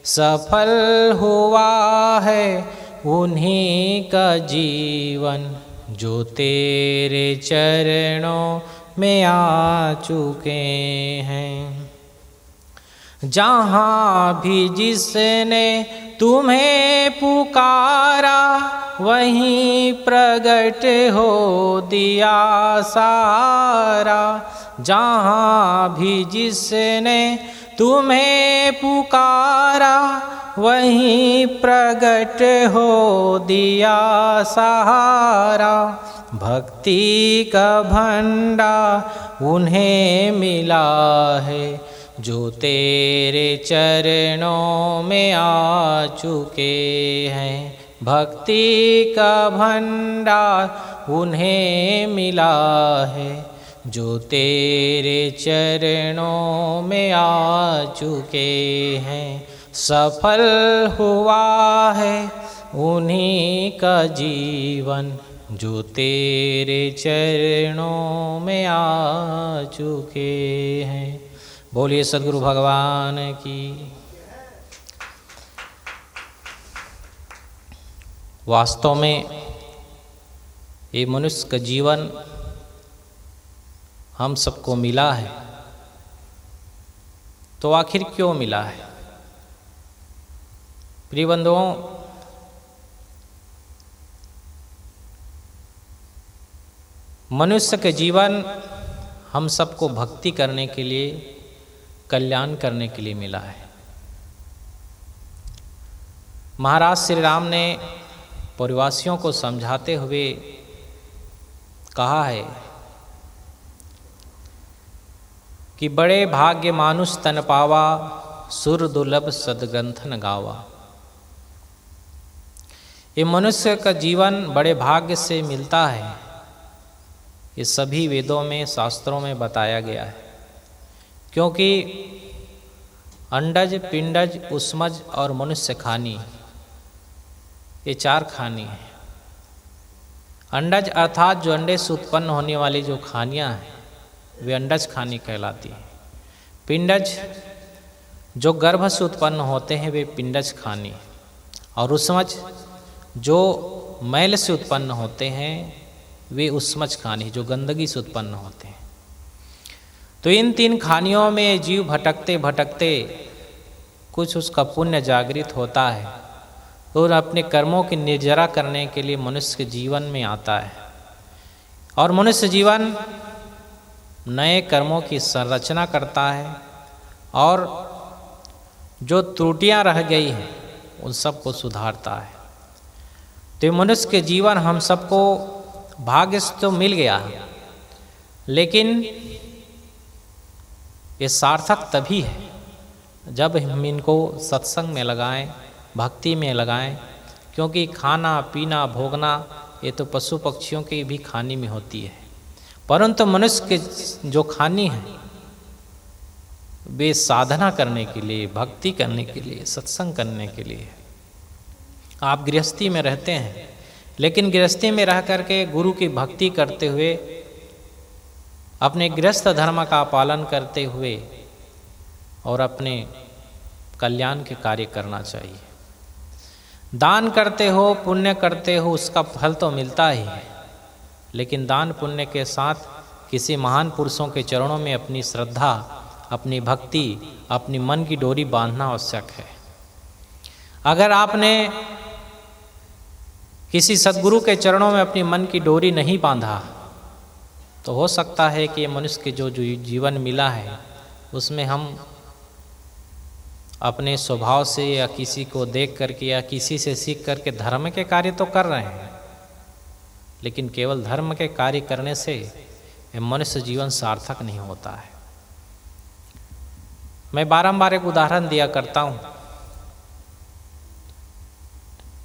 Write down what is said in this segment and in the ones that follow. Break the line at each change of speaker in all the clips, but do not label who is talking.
सफल हुआ है उन्हीं का जीवन जो तेरे चरणों में आ चुके हैं। जहाँ भी जिसने तुम्हें पुकारा वहीं प्रगट हो दिया सहारा। जहाँ भी जिसने तुम्हें पुकारा वहीं प्रगट हो दिया सहारा। भक्ति का भंडार उन्हें मिला है जो तेरे चरणों में आ चुके हैं। भक्ति का भंडार उन्हें मिला है जो तेरे चरणों में आ चुके हैं। सफल हुआ है उन्हीं का जीवन जो तेरे चरणों में आ चुके हैं। बोलिए सद्गुरु भगवान की। वास्तव में ये मनुष्य का जीवन हम सबको मिला है, तो आखिर क्यों मिला है? प्रिय बंधुओं, मनुष्य के जीवन हम सबको भक्ति करने के लिए, कल्याण करने के लिए मिला है। महाराज श्री राम ने परिवासियों को समझाते हुए कहा है कि बड़े भाग्य मानुष तन पावा, सुर दुर्लभ सद्ग्रंथन गावा। ये मनुष्य का जीवन बड़े भाग्य से मिलता है। ये सभी वेदों में, शास्त्रों में बताया गया है, क्योंकि अंडज, पिंडज, उष्मज और मनुष्य खानी, ये चार खानी हैं। अंडज अर्थात जो अंडे से उत्पन्न होने वाली जो खानियाँ हैं वे अंडज खानी कहलाती हैं। पिंडज जो गर्भ से उत्पन्न होते हैं वे पिंडज खानी, और उष्मज जो मैल से उत्पन्न होते हैं वे उष्मज खानी, जो गंदगी से उत्पन्न होते हैं। तो इन तीन खानियों में जीव भटकते भटकते कुछ उसका पुण्य जागृत होता है और अपने कर्मों की निर्जरा करने के लिए मनुष्य के जीवन में आता है। और मनुष्य जीवन नए कर्मों की संरचना करता है और जो त्रुटियां रह गई हैं उन सबको सुधारता है। तो मनुष्य के जीवन हम सबको भाग्य से तो मिल गया, लेकिन ये सार्थक तभी है जब हम इनको सत्संग में लगाएं, भक्ति में लगाएं, क्योंकि खाना पीना भोगना ये तो पशु पक्षियों की भी खानी में होती है, परंतु मनुष्य के जो खानी है वे साधना करने के लिए, भक्ति करने के लिए, सत्संग करने के लिए। आप गृहस्थी में रहते हैं, लेकिन गृहस्थी में रह करके गुरु की भक्ति करते हुए, अपने गृहस्थ धर्म का पालन करते हुए और अपने कल्याण के कार्य करना चाहिए। दान करते हो, पुण्य करते हो, उसका फल तो मिलता ही है, लेकिन दान पुण्य के साथ किसी महान पुरुषों के चरणों में अपनी श्रद्धा, अपनी भक्ति, अपनी मन की डोरी बांधना आवश्यक है। अगर आपने किसी सद्गुरु के चरणों में अपनी मन की डोरी नहीं बांधा तो हो सकता है कि ये मनुष्य के जो जीवन मिला है उसमें हम अपने स्वभाव से या किसी को देख करके या किसी से सीख करके धर्म के कार्य तो कर रहे हैं, लेकिन केवल धर्म के कार्य करने से ये मनुष्य जीवन सार्थक नहीं होता है। मैं बारंबार एक उदाहरण दिया करता हूँ।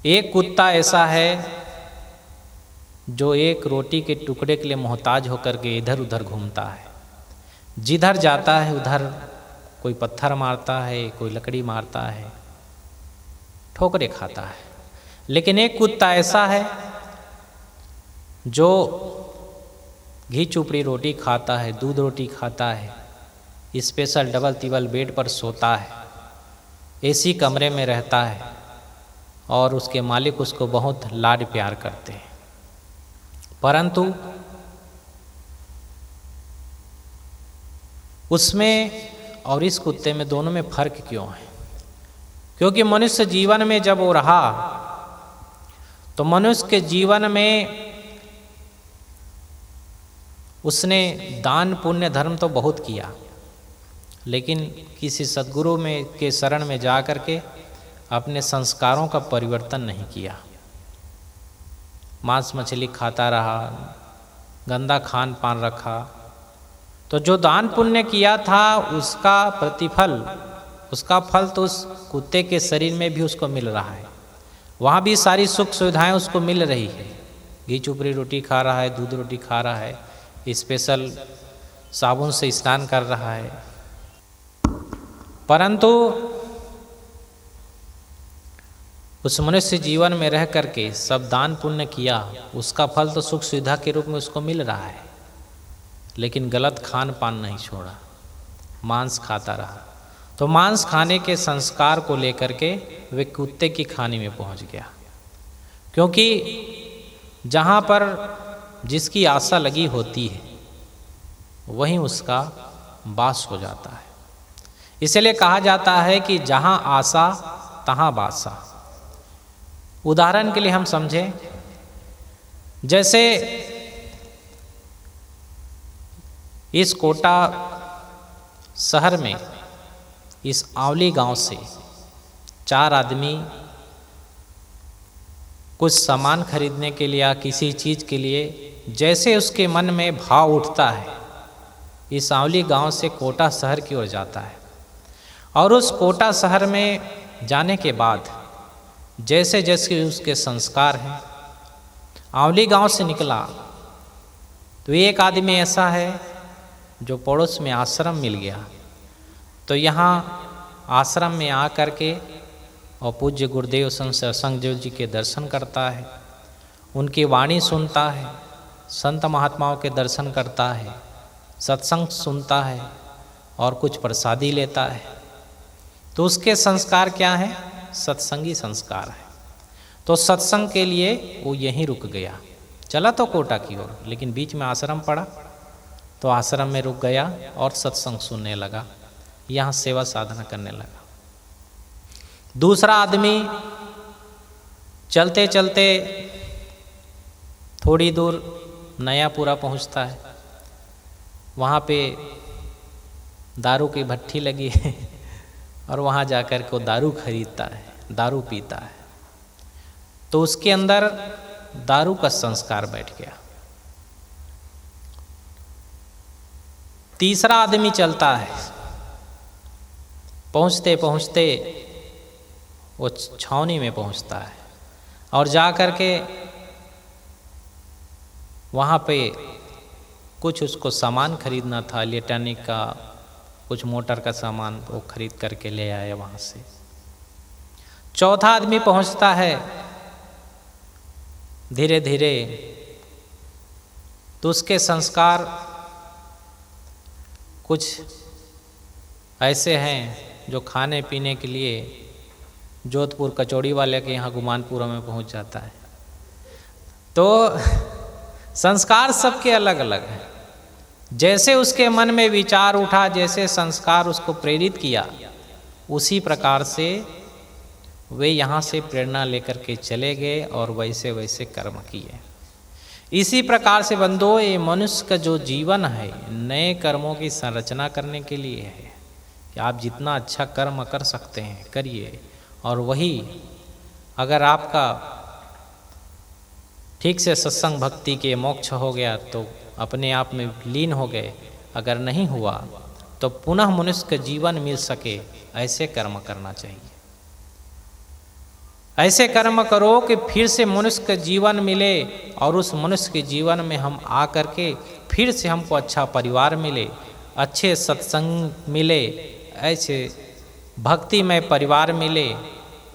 एक कुत्ता ऐसा है जो एक रोटी के टुकड़े के लिए मोहताज होकर के इधर उधर घूमता है। जिधर जाता है उधर कोई पत्थर मारता है, कोई लकड़ी मारता है, ठोकरे खाता है। लेकिन एक कुत्ता ऐसा है जो घी चुपड़ी रोटी खाता है, दूध रोटी खाता है, स्पेशल डबल तिबल बेड पर सोता है, एसी कमरे में रहता है और उसके मालिक उसको बहुत लाड प्यार करते हैं, परंतु उसमें और इस कुत्ते में दोनों में फर्क क्यों है? क्योंकि मनुष्य जीवन में जब वो रहा तो मनुष्य के जीवन में उसने दान पुण्य धर्म तो बहुत किया, लेकिन किसी सद्गुरु में के शरण में जा कर के अपने संस्कारों का परिवर्तन नहीं किया। मांस मछली खाता रहा, गंदा खान पान रखा, तो जो दान पुण्य किया था उसका प्रतिफल, उसका फल तो उस कुत्ते के शरीर में भी उसको मिल रहा है। वहाँ भी सारी सुख सुविधाएं उसको मिल रही है। घी चुपड़ी रोटी खा रहा है, दूध रोटी खा रहा है, स्पेशल साबुन से स्नान कर रहा है, परंतु उस मनुष्य जीवन में रह करके सब दान पुण्य किया, उसका फल तो सुख सुविधा के रूप में उसको मिल रहा है, लेकिन गलत खान पान नहीं छोड़ा, मांस खाता रहा। तो मांस खाने के संस्कार को लेकर के वे कुत्ते की खाने में पहुंच गया, क्योंकि जहाँ पर जिसकी आशा लगी होती है वहीं उसका वास हो जाता है। इसलिए कहा जाता है कि जहाँ आशा तहाँ वासा। उदाहरण के लिए हम समझें, जैसे इस कोटा शहर में इस आंवली गांव से 4 आदमी कुछ सामान खरीदने के लिए या किसी चीज़ के लिए जैसे उसके मन में भाव उठता है, इस आंवली गांव से कोटा शहर की ओर जाता है। और उस कोटा शहर में जाने के बाद जैसे जैसे उसके संस्कार हैं, आंवली गांव से निकला तो एक आदमी ऐसा है जो पड़ोस में आश्रम मिल गया, तो यहाँ आश्रम में आ कर के और पूज्य गुरुदेव संगदेव जी के दर्शन करता है, उनकी वाणी सुनता है, संत महात्माओं के दर्शन करता है, सत्संग सुनता है और कुछ प्रसादी लेता है। तो उसके संस्कार क्या हैं? सत्संगी संस्कार है। तो सत्संग के लिए वो यहीं रुक गया, चला तो कोटा की ओर, लेकिन बीच में आश्रम पड़ा तो आश्रम में रुक गया और सत्संग सुनने लगा, यहाँ सेवा साधना करने लगा। दूसरा आदमी चलते चलते थोड़ी दूर नयापुरा पहुँचता है, वहाँ पे दारू की भट्ठी लगी है और वहाँ जाकर के वो दारू खरीदता है, दारू पीता है, तो उसके अंदर दारू का संस्कार बैठ गया। तीसरा आदमी चलता है, पहुँचते पहुँचते वो छावनी में पहुँचता है और जा कर के वहाँ पे कुछ उसको सामान खरीदना था, इलेक्ट्रॉनिक का, कुछ मोटर का सामान वो खरीद करके ले आया वहाँ से। चौथा आदमी पहुँचता है धीरे धीरे, तो उसके संस्कार कुछ ऐसे हैं जो खाने पीने के लिए जोधपुर कचौड़ी वाले के यहाँ गुमानपुरा में पहुँच जाता है। तो संस्कार सबके अलग अलग हैं। जैसे उसके मन में विचार उठा, जैसे संस्कार उसको प्रेरित किया, उसी प्रकार से वे यहाँ से प्रेरणा लेकर के चले गए और वैसे वैसे कर्म किए। इसी प्रकार से बंधुओं, ये मनुष्य का जो जीवन है नए कर्मों की संरचना करने के लिए है कि आप जितना अच्छा कर्म कर सकते हैं करिए, और वही अगर आपका ठीक से सत्संग भक्ति के मोक्ष हो गया तो अपने आप में लीन हो गए, अगर नहीं हुआ तो पुनः मनुष्य का जीवन मिल सके, ऐसे कर्म करना चाहिए। ऐसे कर्म करो कि फिर से मनुष्य का जीवन मिले और उस मनुष्य के जीवन में हम आ कर के फिर से हमको अच्छा परिवार मिले, अच्छे सत्संग मिले, ऐसे भक्तिमय परिवार मिले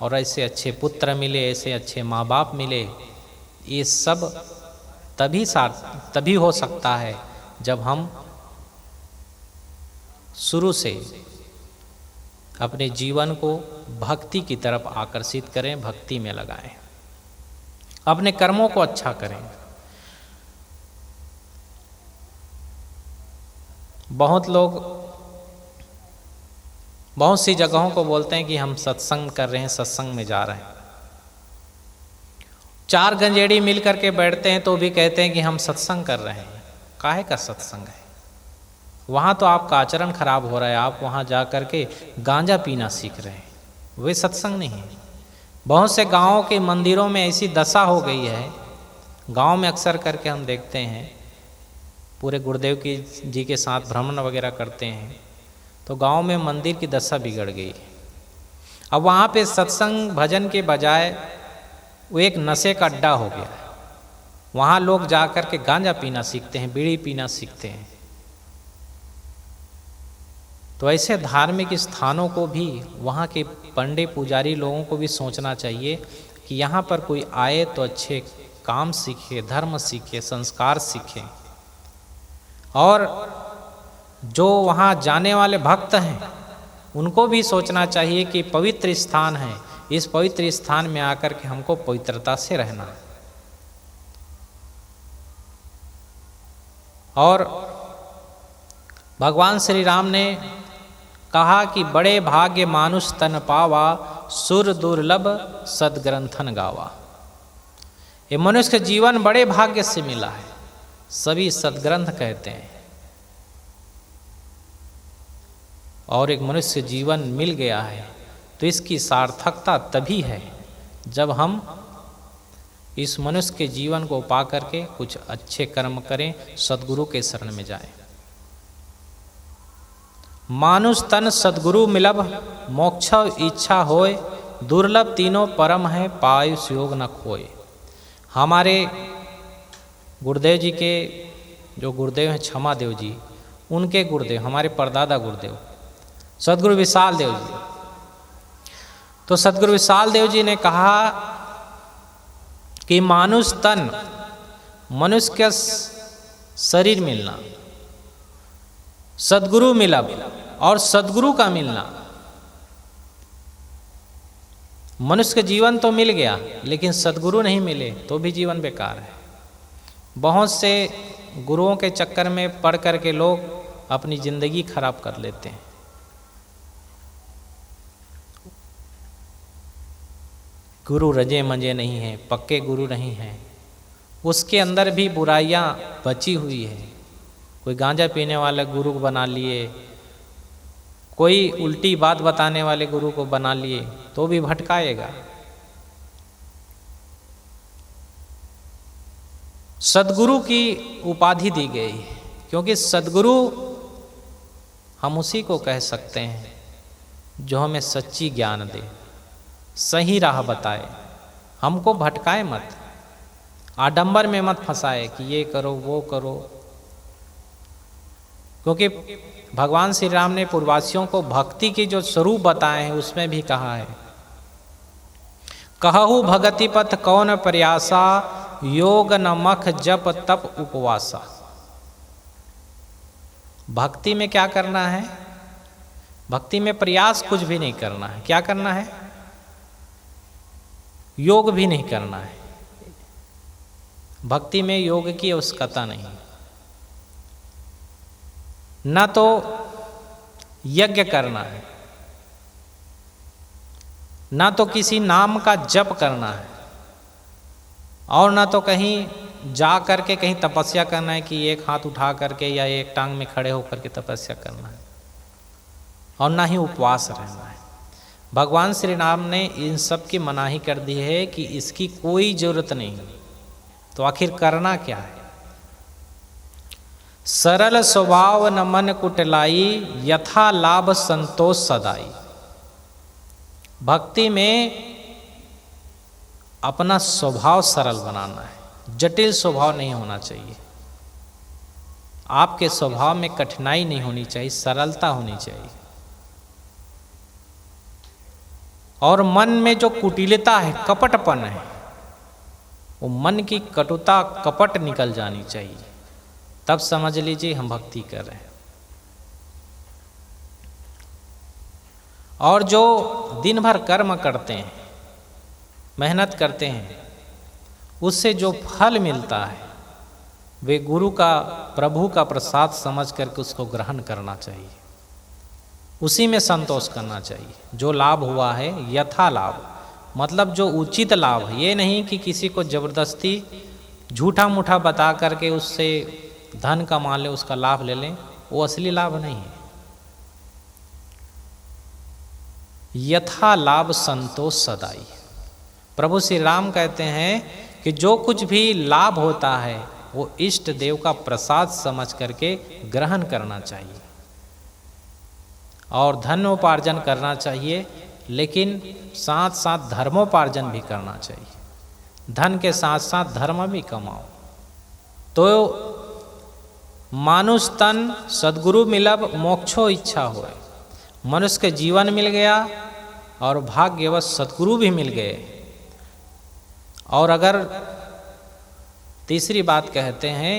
और ऐसे अच्छे पुत्र मिले, ऐसे अच्छे माँ बाप मिले। ये सब तभी हो सकता है जब हम शुरू से अपने जीवन को भक्ति की तरफ आकर्षित करें, भक्ति में लगाएं, अपने कर्मों को अच्छा करें। बहुत लोग बहुत सी जगहों को बोलते हैं कि हम सत्संग कर रहे हैं, सत्संग में जा रहे हैं। 4 गंजेड़ी मिल करके बैठते हैं तो भी कहते हैं कि हम सत्संग कर रहे हैं। काहे का सत्संग है? वहाँ तो आपका आचरण खराब हो रहा है, आप वहाँ जा कर के गांजा पीना सीख रहे हैं, वे सत्संग नहीं है। बहुत से गाँवों के मंदिरों में ऐसी दशा हो गई है, गांव में अक्सर करके हम देखते हैं, पूरे गुरुदेव जी के साथ भ्रमण वगैरह करते हैं तो गांव में मंदिर की दशा बिगड़ गई। अब वहाँ पे सत्संग भजन के बजाय वो एक नशे का अड्डा हो गया। वहाँ लोग जा कर के गांजा पीना सीखते हैं, बीड़ी पीना सीखते हैं। तो ऐसे धार्मिक स्थानों को भी वहाँ के पंडित पुजारी लोगों को भी सोचना चाहिए कि यहाँ पर कोई आए तो अच्छे काम सीखे, धर्म सीखे, संस्कार सीखे। और जो वहाँ जाने वाले भक्त हैं उनको भी सोचना चाहिए कि पवित्र स्थान है, इस पवित्र स्थान में आकर के हमको पवित्रता से रहना है। और भगवान श्री राम ने कहा कि बड़े भाग्य मानुष तन पावा, सुर दुर्लभ सदग्रंथन गावा। ये मनुष्य का जीवन बड़े भाग्य से मिला है, सभी सदग्रंथ कहते हैं। और एक मनुष्य जीवन मिल गया है तो इसकी सार्थकता तभी है जब हम इस मनुष्य के जीवन को पा करके कुछ अच्छे कर्म करें, सद्गुरु के शरण में जाएं। मानुष तन सद्गुरु मिलब, मोक्ष इच्छा होए, दुर्लभ तीनों परम है, पायुष योग न खोए। हमारे गुरुदेव जी के जो गुरुदेव हैं क्षमा देव जी, उनके गुरुदेव हमारे परदादा गुरुदेव सदगुरु विशाल देव जी, तो सदगुरु विशाल देव जी ने कहा कि मानुष तन, मनुष्य का शरीर मिलना, सदगुरु मिलब और सदगुरु का मिलना। मनुष्य का जीवन तो मिल गया लेकिन सदगुरु नहीं मिले तो भी जीवन बेकार है। बहुत से गुरुओं के चक्कर में पड़ कर के लोग अपनी जिंदगी खराब कर लेते हैं। गुरु रजे मंजे नहीं हैं, पक्के गुरु नहीं हैं, उसके अंदर भी बुराइयां बची हुई है। कोई गांजा पीने वाले गुरु को बना लिए, कोई उल्टी बात बताने वाले गुरु को बना लिए तो भी भटकाएगा। सदगुरु की उपाधि दी गई है क्योंकि सदगुरु हम उसी को कह सकते हैं जो हमें सच्ची ज्ञान दे, सही राह बताए, हमको भटकाए मत, आडंबर में मत फंसाए कि ये करो वो करो। क्योंकि भगवान श्री राम ने पूर्ववासियों को भक्ति के जो स्वरूप बताए हैं उसमें भी कहा है, कहु भगति पथ कौन प्रयासा, योग नमक जप तप उपवासा। भक्ति में क्या करना है? भक्ति में प्रयास कुछ भी नहीं करना है। क्या करना है? योग भी नहीं करना है। भक्ति में योग की आवश्यकता नहीं, ना तो यज्ञ करना है, ना तो किसी नाम का जप करना है, और ना तो कहीं जा करके कहीं तपस्या करना है कि एक हाथ उठा करके या एक टांग में खड़े होकर के तपस्या करना है, और ना ही उपवास रहना है। भगवान श्री राम ने इन सब की मनाही कर दी है कि इसकी कोई जरूरत नहीं। तो आखिर करना क्या है? सरल स्वभाव न मन कुटलाई, यथा लाभ संतोष सदाई। भक्ति में अपना स्वभाव सरल बनाना है, जटिल स्वभाव नहीं होना चाहिए। आपके स्वभाव में कठिनाई नहीं होनी चाहिए, सरलता होनी चाहिए। और मन में जो कुटिलता है, कपटपन है, वो मन की कटुता कपट निकल जानी चाहिए, तब समझ लीजिए हम भक्ति कर रहे हैं। और जो दिन भर कर्म करते हैं, मेहनत करते हैं, उससे जो फल मिलता है वे गुरु का, प्रभु का प्रसाद समझ करके उसको ग्रहण करना चाहिए, उसी में संतोष करना चाहिए। जो लाभ हुआ है यथा लाभ, मतलब जो उचित लाभ है, ये नहीं कि किसी को जबरदस्ती झूठा मूठा बता करके उससे धन कमा ले, उसका लाभ ले लें, वो असली लाभ नहीं है। यथा लाभ संतोष सदाई। प्रभु श्री राम कहते हैं कि जो कुछ भी लाभ होता है वो इष्ट देव का प्रसाद समझ करके ग्रहण करना चाहिए और धनोपार्जन करना चाहिए, लेकिन साथ साथ धर्मोपार्जन भी करना चाहिए। धन के साथ साथ धर्म भी कमाओ। तो मानुष तन सद्गुरु मिलब मोक्षो इच्छा होए। मनुष्य के जीवन मिल गया और भाग्यवश सद्गुरु भी मिल गए। और अगर तीसरी बात कहते हैं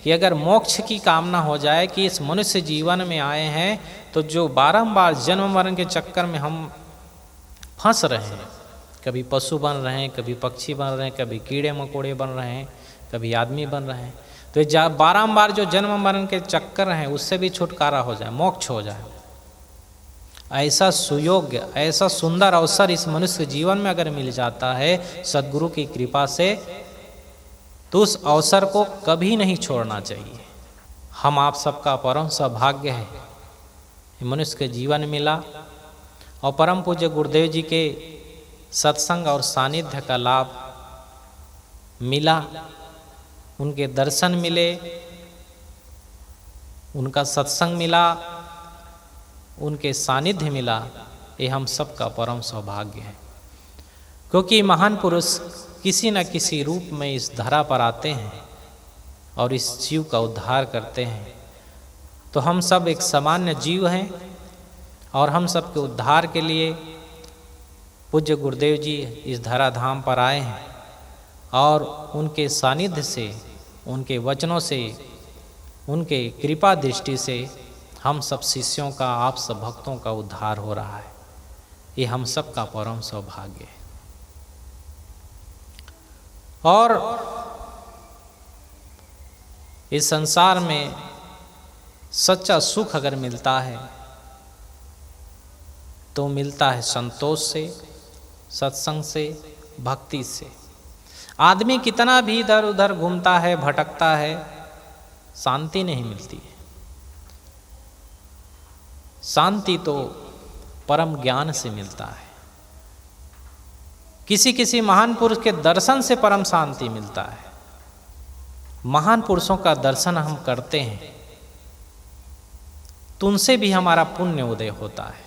कि अगर मोक्ष की कामना हो जाए कि इस मनुष्य जीवन में आए हैं तो जो बारंबार जन्म मरण के चक्कर में हम फंस रहे हैं, कभी पशु बन रहे हैं, कभी पक्षी बन रहे हैं, कभी कीड़े मकोड़े बन रहे हैं, कभी आदमी बन रहे हैं, तो बारंबार जो जन्म मरण के चक्कर हैं उससे भी छुटकारा हो जाए, मोक्ष हो जाए। ऐसा सुयोग्य, ऐसा सुंदर अवसर इस मनुष्य जीवन में अगर मिल जाता है सद्गुरु की कृपा से, तो उस अवसर को कभी नहीं छोड़ना चाहिए। हम आप सबका परम सौभाग्य है मनुष्य के जीवन मिला और परम पूज्य गुरुदेव जी के सत्संग और सानिध्य का लाभ मिला, उनके दर्शन मिले, उनका सत्संग मिला, उनके सानिध्य मिला। ये हम सबका परम सौभाग्य है, क्योंकि महान पुरुष किसी न किसी रूप में इस धरा पर आते हैं और इस जीव का उद्धार करते हैं। तो हम सब एक सामान्य जीव हैं और हम सब के उद्धार के लिए पूज्य गुरुदेव जी इस धराधाम पर आए हैं और उनके सानिध्य से, उनके वचनों से, उनके कृपा दृष्टि से हम सब शिष्यों का, आप सब भक्तों का उद्धार हो रहा है। ये हम सब का परम सौभाग्य है। और इस संसार में सच्चा सुख अगर मिलता है तो मिलता है संतोष से, सत्संग से, भक्ति से। आदमी कितना भी इधर उधर घूमता है, भटकता है, शांति नहीं मिलती है। शांति तो परम ज्ञान से मिलता है। किसी किसी महान पुरुष के दर्शन से परम शांति मिलता है। महान पुरुषों का दर्शन हम करते हैं तो उनसे भी हमारा पुण्य उदय होता है।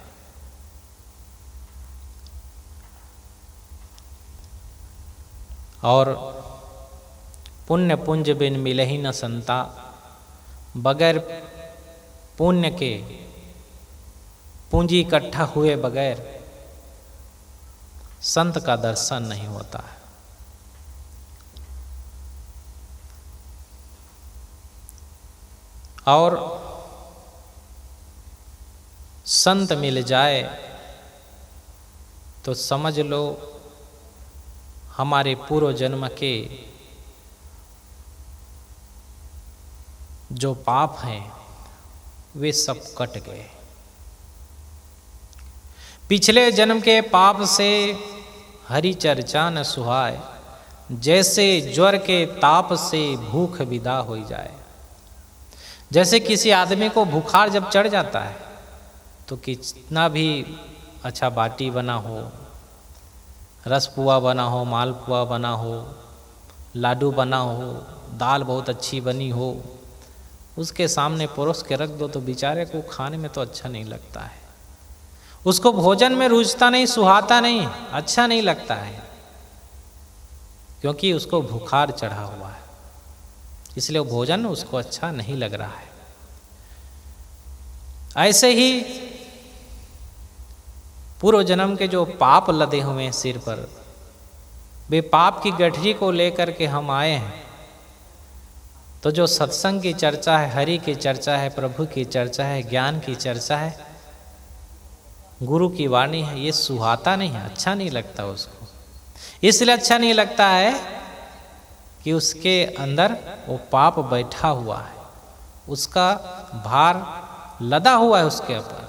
और पुण्य पुंज बिन मिले ही न संता, बगैर पुण्य के, पूंजी इकट्ठा हुए बगैर संत का दर्शन नहीं होता है। और संत मिल जाए तो समझ लो हमारे पूर्व जन्म के जो पाप हैं वे सब कट गए। पिछले जन्म के पाप से हरि चर्चा न सुहाए, जैसे ज्वर के ताप से भूख विदा हो जाए। जैसे किसी आदमी को बुखार जब चढ़ जाता है तो कितना भी अच्छा बाटी बना हो, रसपुआ बना हो, मालपुआ बना हो, लाडू बना हो, दाल बहुत अच्छी बनी हो, उसके सामने परोस के रख दो तो बेचारे को खाने में तो अच्छा नहीं लगता है। उसको भोजन में रुचता नहीं, सुहाता नहीं, अच्छा नहीं लगता है, क्योंकि उसको बुखार चढ़ा हुआ है, इसलिए वो भोजन उसको अच्छा नहीं लग रहा है। ऐसे ही पूर्व जन्म के जो पाप लदे हुए हैं सिर पर, वे पाप की गठरी को लेकर के हम आए हैं। तो जो सत्संग की चर्चा है, हरि की चर्चा है, प्रभु की चर्चा है, ज्ञान की चर्चा है, गुरु की वाणी है, ये सुहाता नहीं है, अच्छा नहीं लगता उसको। इसलिए अच्छा नहीं लगता है कि उसके अंदर वो पाप बैठा हुआ है, उसका भार लदा हुआ है उसके ऊपर।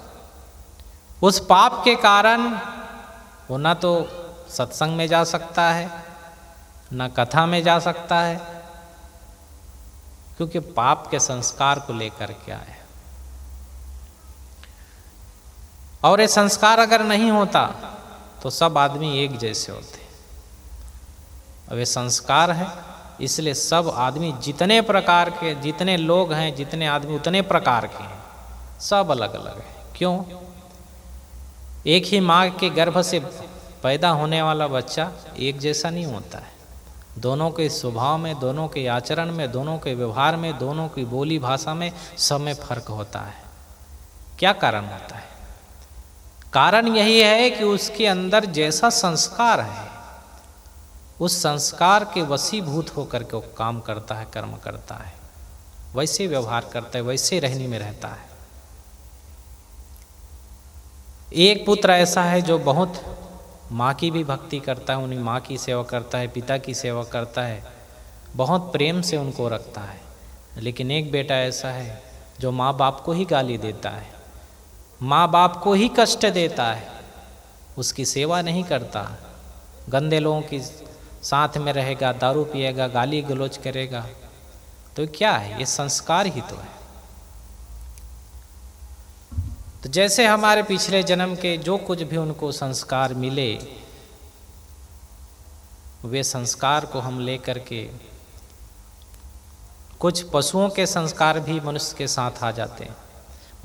उस पाप के कारण वो ना तो सत्संग में जा सकता है, ना कथा में जा सकता है, क्योंकि पाप के संस्कार को लेकर के आए। और ये संस्कार अगर नहीं होता तो सब आदमी एक जैसे होते। अब ये संस्कार है, इसलिए सब आदमी जितने प्रकार के, जितने लोग हैं, जितने आदमी उतने प्रकार के हैं, सब अलग अलग हैं। क्यों? एक ही माँ के गर्भ से पैदा होने वाला बच्चा एक जैसा नहीं होता है। दोनों के स्वभाव में, दोनों के आचरण में, दोनों के व्यवहार में, दोनों की बोली भाषा में, सब में फर्क होता है। क्या कारण होता है? कारण यही है कि उसके अंदर जैसा संस्कार है, उस संस्कार के वशीभूत होकर के वो काम करता है, कर्म करता है, वैसे व्यवहार करता है, वैसे रहने में रहता है। एक पुत्र ऐसा है जो बहुत माँ की भी भक्ति करता है, उन्हीं माँ की सेवा करता है, पिता की सेवा करता है, बहुत प्रेम से उनको रखता है। लेकिन एक बेटा ऐसा है जो माँ बाप को ही गाली देता है, माँ बाप को ही कष्ट देता है, उसकी सेवा नहीं करता, गंदे लोगों की साथ में रहेगा, दारू पिएगा, गाली गलौज करेगा। तो क्या है? ये संस्कार ही तो है। तो जैसे हमारे पिछले जन्म के जो कुछ भी उनको संस्कार मिले, वे संस्कार को हम लेकर के, कुछ पशुओं के संस्कार भी मनुष्य के साथ आ जाते हैं।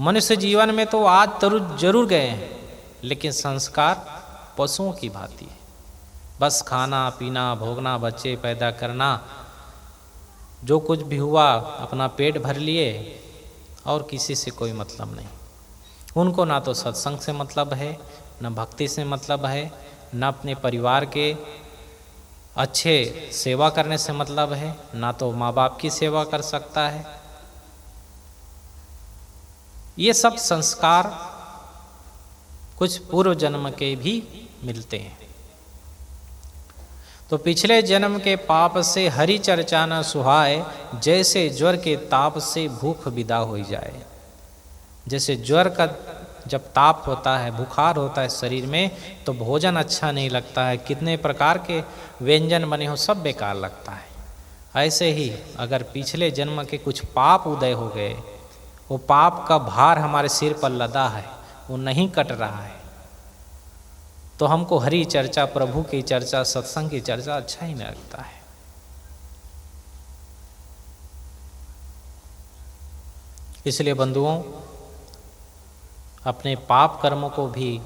मनुष्य जीवन में तो आज जरूर गए हैं, लेकिन संस्कार पशुओं की भांति है। बस खाना पीना, भोगना, बच्चे पैदा करना, जो कुछ भी हुआ अपना पेट भर लिए और किसी से कोई मतलब नहीं। उनको ना तो सत्संग से मतलब है, न भक्ति से मतलब है, न अपने परिवार के अच्छे सेवा करने से मतलब है, ना तो माँ बाप की सेवा कर सकता है। ये सब संस्कार कुछ पूर्व जन्म के भी मिलते हैं। तो पिछले जन्म के पाप से हरि चर्चा न सुहाए, जैसे ज्वर के ताप से भूख विदा हो जाए। जैसे ज्वर का जब ताप होता है, बुखार होता है शरीर में, तो भोजन अच्छा नहीं लगता है, कितने प्रकार के व्यंजन बने हो सब बेकार लगता है। ऐसे ही अगर पिछले जन्म के कुछ पाप उदय हो गए, वो पाप का भार हमारे सिर पर लदा है, वो नहीं कट रहा है, तो हमको हरि चर्चा, प्रभु की चर्चा, सत्संग की चर्चा अच्छा ही नहीं लगता है। इसलिए बंधुओं, अपने पाप कर्मों को भी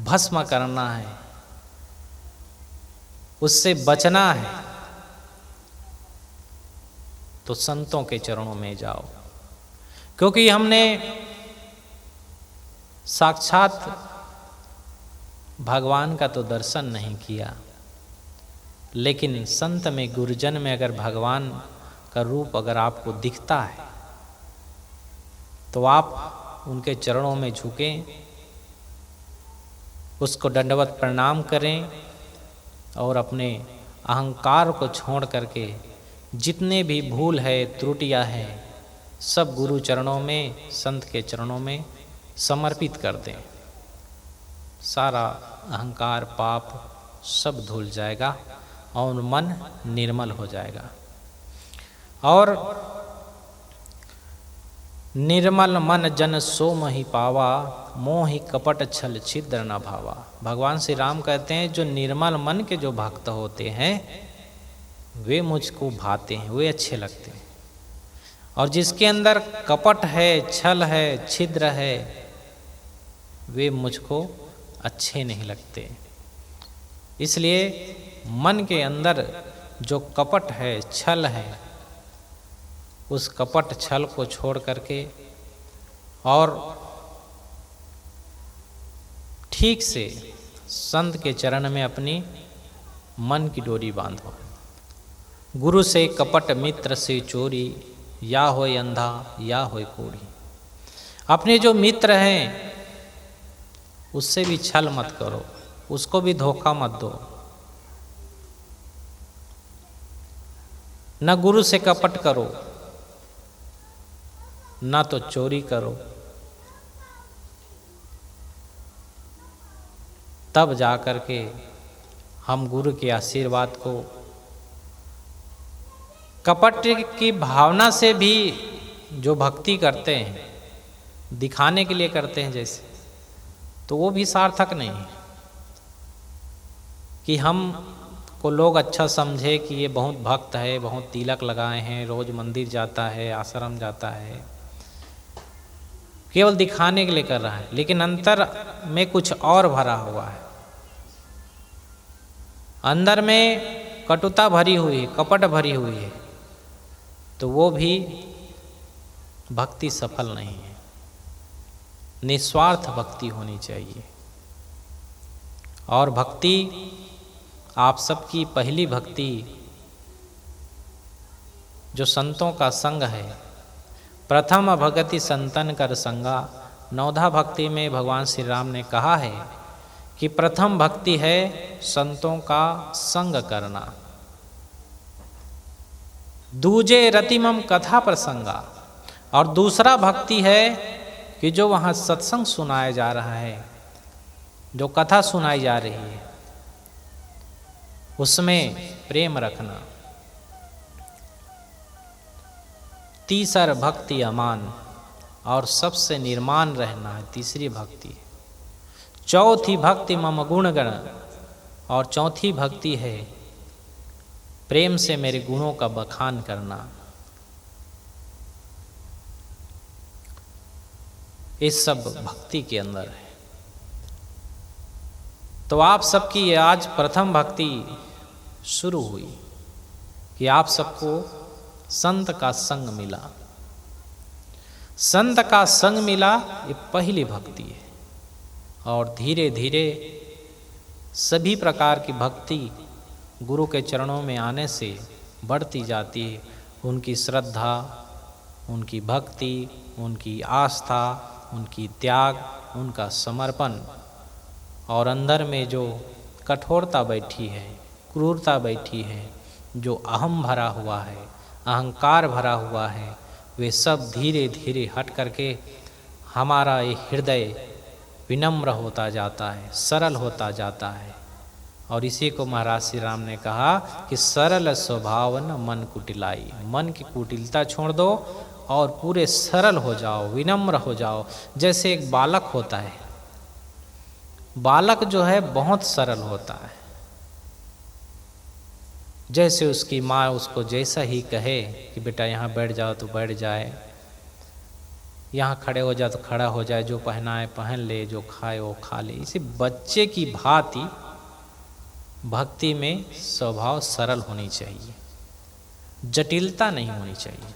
भस्म करना है, उससे बचना है, तो संतों के चरणों में जाओ। क्योंकि हमने साक्षात भगवान का तो दर्शन नहीं किया, लेकिन संत में, गुरुजन में अगर भगवान का रूप अगर आपको दिखता है, तो आप उनके चरणों में झुकें, उसको दंडवत प्रणाम करें और अपने अहंकार को छोड़ करके जितने भी भूल है, त्रुटियां हैं, सब गुरु चरणों में, संत के चरणों में समर्पित कर दें। सारा अहंकार, पाप सब धुल जाएगा और मन निर्मल हो जाएगा। और निर्मल मन जन सो मोहि पावा, मोहि कपट छल छिद्र न भावा। भगवान श्री राम कहते हैं, जो निर्मल मन के जो भक्त होते हैं वे मुझको भाते हैं, वे अच्छे लगते हैं। और जिसके अंदर कपट है, छल है, छिद्र है, वे मुझको अच्छे नहीं लगते। इसलिए मन के अंदर जो कपट है, छल है, उस कपट छल को छोड़ करके और ठीक से संत के चरण में अपनी मन की डोरी बांधो। गुरु से कपट, मित्र से चोरी, या होय अंधा या होय कोढ़ी। अपने जो मित्र हैं उससे भी छल मत करो, उसको भी धोखा मत दो। न गुरु से कपट करो, न तो चोरी करो, तब जा कर के हम गुरु के आशीर्वाद को, कपट की भावना से भी जो भक्ति करते हैं, दिखाने के लिए करते हैं जैसे, तो वो भी सार्थक नहीं है। कि हम को लोग अच्छा समझे कि ये बहुत भक्त है, बहुत तिलक लगाए हैं, रोज मंदिर जाता है, आश्रम जाता है, केवल दिखाने के लिए कर रहा है, लेकिन अंतर में कुछ और भरा हुआ है। अंदर में कटुता भरी हुई है, कपट भरी हुई है, तो वो भी भक्ति सफल नहीं है। निस्वार्थ भक्ति होनी चाहिए। और भक्ति, आप सबकी पहली भक्ति जो संतों का संग है, प्रथम भगति संतन कर संगा। नवधा भक्ति में भगवान श्री राम ने कहा है कि प्रथम भक्ति है संतों का संग करना, दूजे रतिमम कथा प्रसंगा। और दूसरा भक्ति है कि जो वहाँ सत्संग सुनाया जा रहा है, जो कथा सुनाई जा रही है, उसमें प्रेम रखना। तीसर भक्ति अमान, और सबसे निर्माण रहना है तीसरी भक्ति। चौथी भक्ति मम गुण गण, और चौथी भक्ति है प्रेम से मेरे गुणों का बखान करना। इस सब भक्ति के अंदर है। तो आप सबकी आज प्रथम भक्ति शुरू हुई कि आप सबको संत का संग मिला। संत का संग मिला, ये पहली भक्ति है। और धीरे धीरे सभी प्रकार की भक्ति गुरु के चरणों में आने से बढ़ती जाती है। उनकी श्रद्धा, उनकी भक्ति, उनकी आस्था, उनकी त्याग, उनका समर्पण, और अंदर में जो कठोरता बैठी है, क्रूरता बैठी है, जो अहम भरा हुआ है, अहंकार भरा हुआ है, वे सब धीरे धीरे हट करके हमारा ये हृदय विनम्र होता जाता है, सरल होता जाता है। और इसी को महाराज श्री राम ने कहा कि सरल स्वभाव न मन कुटिलाई। मन की कुटिलता छोड़ दो और पूरे सरल हो जाओ, विनम्र हो जाओ। जैसे एक बालक होता है, बालक जो है बहुत सरल होता है। जैसे उसकी माँ उसको जैसा ही कहे कि बेटा यहाँ बैठ जाओ तो बैठ जाए, यहाँ खड़े हो जाए तो खड़ा हो जाए, जो पहना है पहन ले, जो खाए वो खा ले। इसी बच्चे की भांति भक्ति में स्वभाव सरल होनी चाहिए, जटिलता नहीं होनी चाहिए।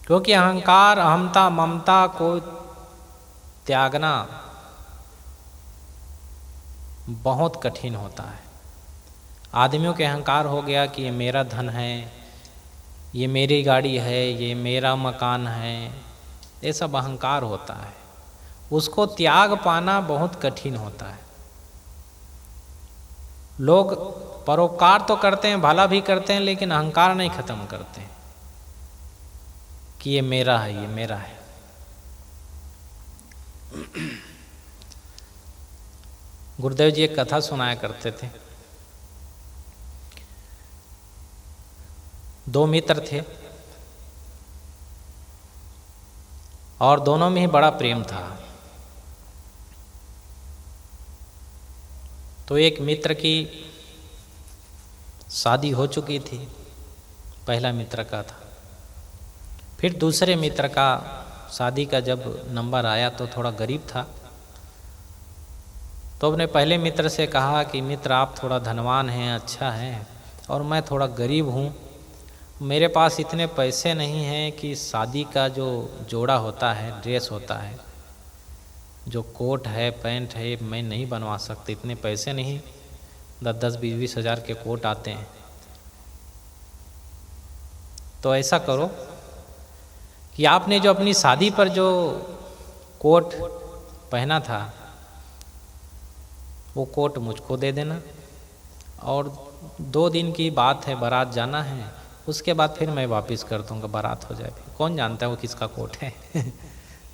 क्योंकि अहंकार, अहमता, ममता को त्यागना बहुत कठिन होता है। आदमियों के अहंकार हो गया कि ये मेरा धन है, ये मेरी गाड़ी है, ये मेरा मकान है, ये सब अहंकार होता है। उसको त्याग पाना बहुत कठिन होता है। लोग परोपकार तो करते हैं, भला भी करते हैं, लेकिन अहंकार नहीं खत्म करते कि ये मेरा है, ये मेरा है। गुरुदेव जी एक कथा सुनाया करते थे। दो मित्र थे और दोनों में ही बड़ा प्रेम था। तो एक मित्र की शादी हो चुकी थी, पहला मित्र का था। फिर दूसरे मित्र का शादी का जब नंबर आया तो थोड़ा गरीब था, तो अपने पहले मित्र से कहा कि मित्र आप थोड़ा धनवान हैं, अच्छा है, और मैं थोड़ा गरीब हूँ, मेरे पास इतने पैसे नहीं हैं कि शादी का जो जोड़ा होता है, ड्रेस होता है, जो कोट है, पैंट है, मैं नहीं बनवा सकती, इतने पैसे नहीं। 10-20 हज़ार के कोट आते हैं। तो ऐसा करो कि आपने जो अपनी शादी पर जो कोट पहना था वो कोट मुझको दे देना, और 2 दिन की बात है, बारात जाना है, उसके बाद फिर मैं वापस कर दूँगा, बारात हो जाए, फिर कौन जानता है वो किसका कोट है।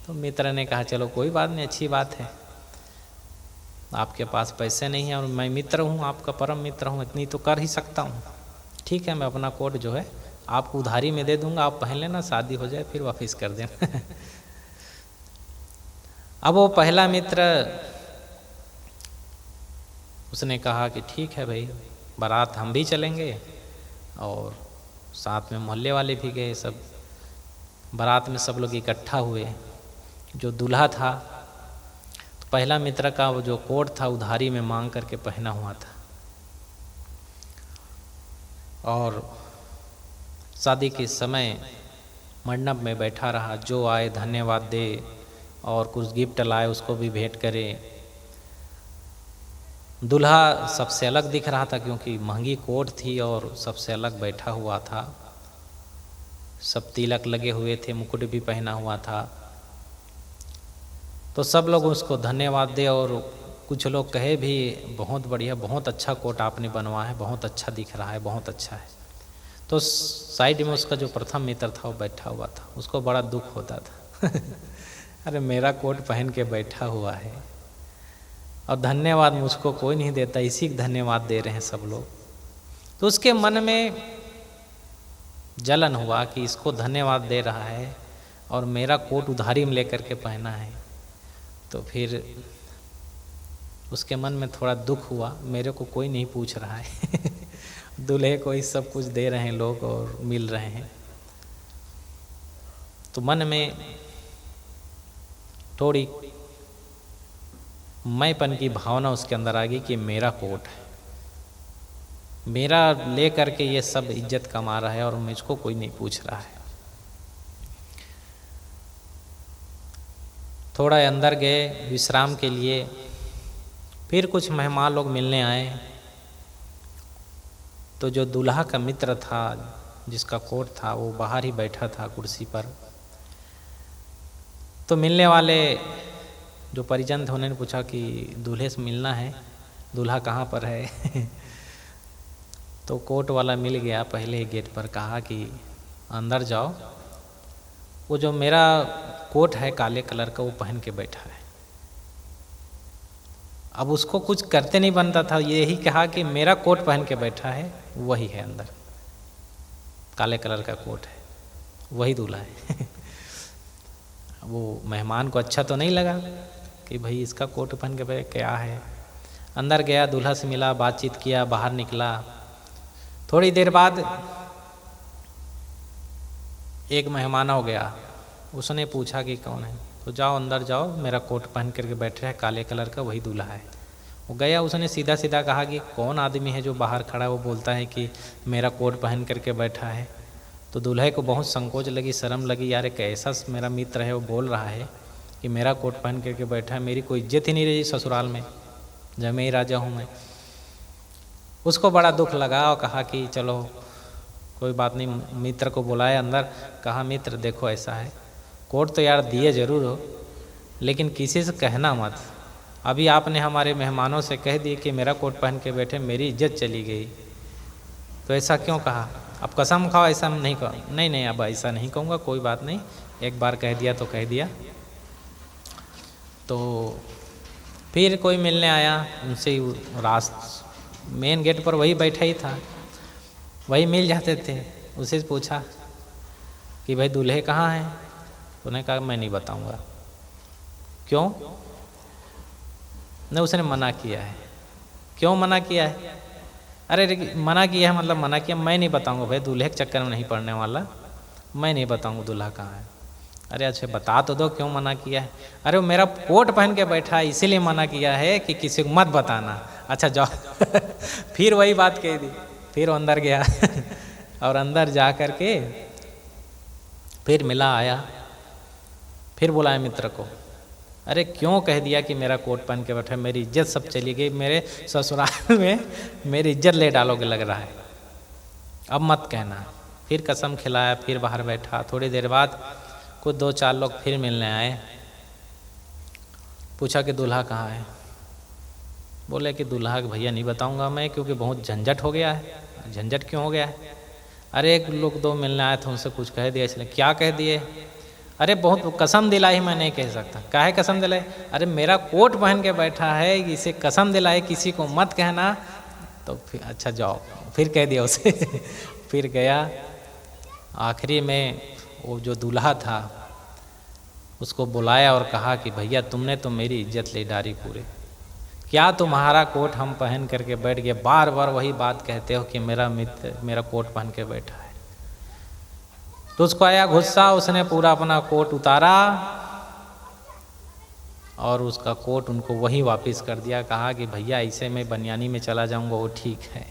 तो मित्र ने कहा चलो कोई बात नहीं, अच्छी बात है, आपके पास पैसे नहीं हैं और मैं मित्र हूँ, आपका परम मित्र हूँ, इतनी तो कर ही सकता हूँ। ठीक है, मैं अपना कोट जो है आपको उधारी में दे दूँगा, आप पहन लेना, शादी हो जाए फिर वापस कर देना। अब वो पहला मित्र उसने कहा कि ठीक है भाई, बारात हम भी चलेंगे, और साथ में मोहल्ले वाले भी गए सब। बारात में सब लोग इकट्ठा हुए। जो दूल्हा था तो पहला मित्र का वो जो कोट था उधारी में मांग करके पहना हुआ था, और शादी के समय मंडप में बैठा रहा, जो आए धन्यवाद दे और कुछ गिफ्ट लाए उसको भी भेंट करे। दूल्हा सबसे अलग दिख रहा था क्योंकि महंगी कोट थी और सबसे अलग बैठा हुआ था, सब तिलक लगे हुए थे, मुकुट भी पहना हुआ था। तो सब लोग उसको धन्यवाद दे, और कुछ लोग कहे भी बहुत बढ़िया, बहुत अच्छा कोट आपने बनवाया है, बहुत अच्छा दिख रहा है, बहुत अच्छा है। तो साइड में उसका जो प्रथम मित्र था वो बैठा हुआ था, उसको बड़ा दुख होता था। अरे मेरा कोट पहन के बैठा हुआ है और धन्यवाद मुझको कोई नहीं देता, इसी को धन्यवाद दे रहे हैं सब लोग। तो उसके मन में जलन हुआ कि इसको धन्यवाद दे रहा है और मेरा कोट उधारी में लेकर के पहना है। तो फिर उसके मन में थोड़ा दुख हुआ, मेरे को कोई नहीं पूछ रहा है। दूल्हे को ही सब कुछ दे रहे हैं लोग और मिल रहे हैं। तो मन में थोड़ी मैंपन की भावना उसके अंदर आ गई कि मेरा कोट है, मेरा ले करके ये सब इज्जत कमा रहा है और मुझको कोई नहीं पूछ रहा है। थोड़ा अंदर गए विश्राम के लिए, फिर कुछ मेहमान लोग मिलने आए। तो जो दूल्हा का मित्र था जिसका कोट था वो बाहर ही बैठा था कुर्सी पर। तो मिलने वाले जो परिजन थे उन्होंने पूछा कि दूल्हे से मिलना है, दूल्हा कहाँ पर है। तो कोट वाला मिल गया पहले ही गेट पर, कहा कि अंदर जाओ, वो जो मेरा कोट है काले कलर का वो पहन के बैठा है। अब उसको कुछ करते नहीं बनता था, यही कहा कि मेरा कोट पहन के बैठा है, वही है अंदर, काले कलर का कोट है, वही दूल्हा है। वो मेहमान को अच्छा तो नहीं लगा कि भाई इसका कोट पहन के बैठ क्या है। अंदर गया, दूल्हा से मिला, बातचीत किया, बाहर निकला। थोड़ी देर बाद एक मेहमान हो गया, उसने पूछा कि कौन है। तो जाओ अंदर जाओ, मेरा कोट पहन करके बैठे है काले कलर का, वही दूल्हा है। वो गया, उसने सीधा सीधा कहा कि कौन आदमी है जो बाहर खड़ा वो बोलता है कि मेरा कोट पहन करके बैठा है। तो दूल्हे को बहुत संकोच लगी, शर्म लगी, यार कैसा मेरा मित्र है वो बोल रहा है कि मेरा कोट पहन करके बैठा है, मेरी कोई इज्जत ही नहीं रही ससुराल में, जब मैं ही राजा हूँ मैं। उसको बड़ा दुख लगा और कहा कि चलो कोई बात नहीं। मित्र को बुलाया अंदर, कहा मित्र देखो ऐसा है, कोट तो यार दिए ज़रूर हो लेकिन किसी से कहना मत। अभी आपने हमारे मेहमानों से कह दिए कि मेरा कोट पहन के बैठे, मेरी इज्जत चली गई, तो ऐसा क्यों कहा? अब कसम खाओ ऐसा नहीं कहो। नहीं नहीं अब ऐसा नहीं कहूँगा, कोई बात नहीं, एक बार कह दिया तो कह दिया। तो फिर कोई मिलने आया, उनसे मेन गेट पर वही बैठा ही था, वही मिल जाते थे। उसे पूछा कि भाई दूल्हे कहाँ हैं? उन्हें कहा मैं नहीं बताऊंगा। क्यों? नहीं, उसने मना किया है। क्यों मना किया है? अरे मना किया है मतलब मना किया, मैं नहीं बताऊंगा भाई, दूल्हे के चक्कर में नहीं पड़ने वाला, मैं नहीं बताऊंगा दूल्हा कहाँ है। अरे अच्छा बता तो दो क्यों मना किया है। अरे वो मेरा कोट पहन के बैठा है इसीलिए मना किया है कि किसी को मत बताना। अच्छा जाओ। फिर वही बात कह दी, फिर अंदर गया। और अंदर जा कर के फिर मिला, आया, फिर बुलाया मित्र को। अरे क्यों कह दिया कि मेरा कोट पहन के बैठा, मेरी इज्जत सब चली गई, मेरे ससुराल में मेरी इज्जत ले डालोगे लग रहा है, अब मत कहना। फिर कसम खिलाया, फिर बाहर बैठा। थोड़ी देर बाद कुछ 2-4 लोग फिर मिलने आए, पूछा कि दूल्हा कहाँ है। बोले कि दूल्हा के भैया नहीं बताऊंगा मैं, क्योंकि बहुत झंझट हो गया है। झंझट क्यों हो गया है? अरे एक लोग दो मिलने आए थे, उनसे कुछ कह दिया इसलिए। क्या कह दिए? अरे बहुत कसम दिलाई, मैं नहीं कह सकता। काहे कसम दिलाई? अरे मेरा कोट पहन के बैठा है, इसे कसम दिलाई किसी को मत कहना। तो फिर अच्छा जाओ, फिर कह दिया उसे। फिर गया। आखिरी में वो जो दूल्हा था उसको बुलाया और कहा कि भैया तुमने तो मेरी इज्जत ले डाली पूरे। क्या तुम्हारा कोट हम पहन करके बैठ गए, बार बार वही बात कहते हो कि मेरा मित्र मेरा कोट पहन के बैठा है। तो उसको आया गुस्सा, उसने पूरा अपना कोट उतारा और उसका कोट उनको वहीं वापस कर दिया। कहा कि भैया ऐसे मैं बनियानी में चला जाऊंगा वो ठीक है,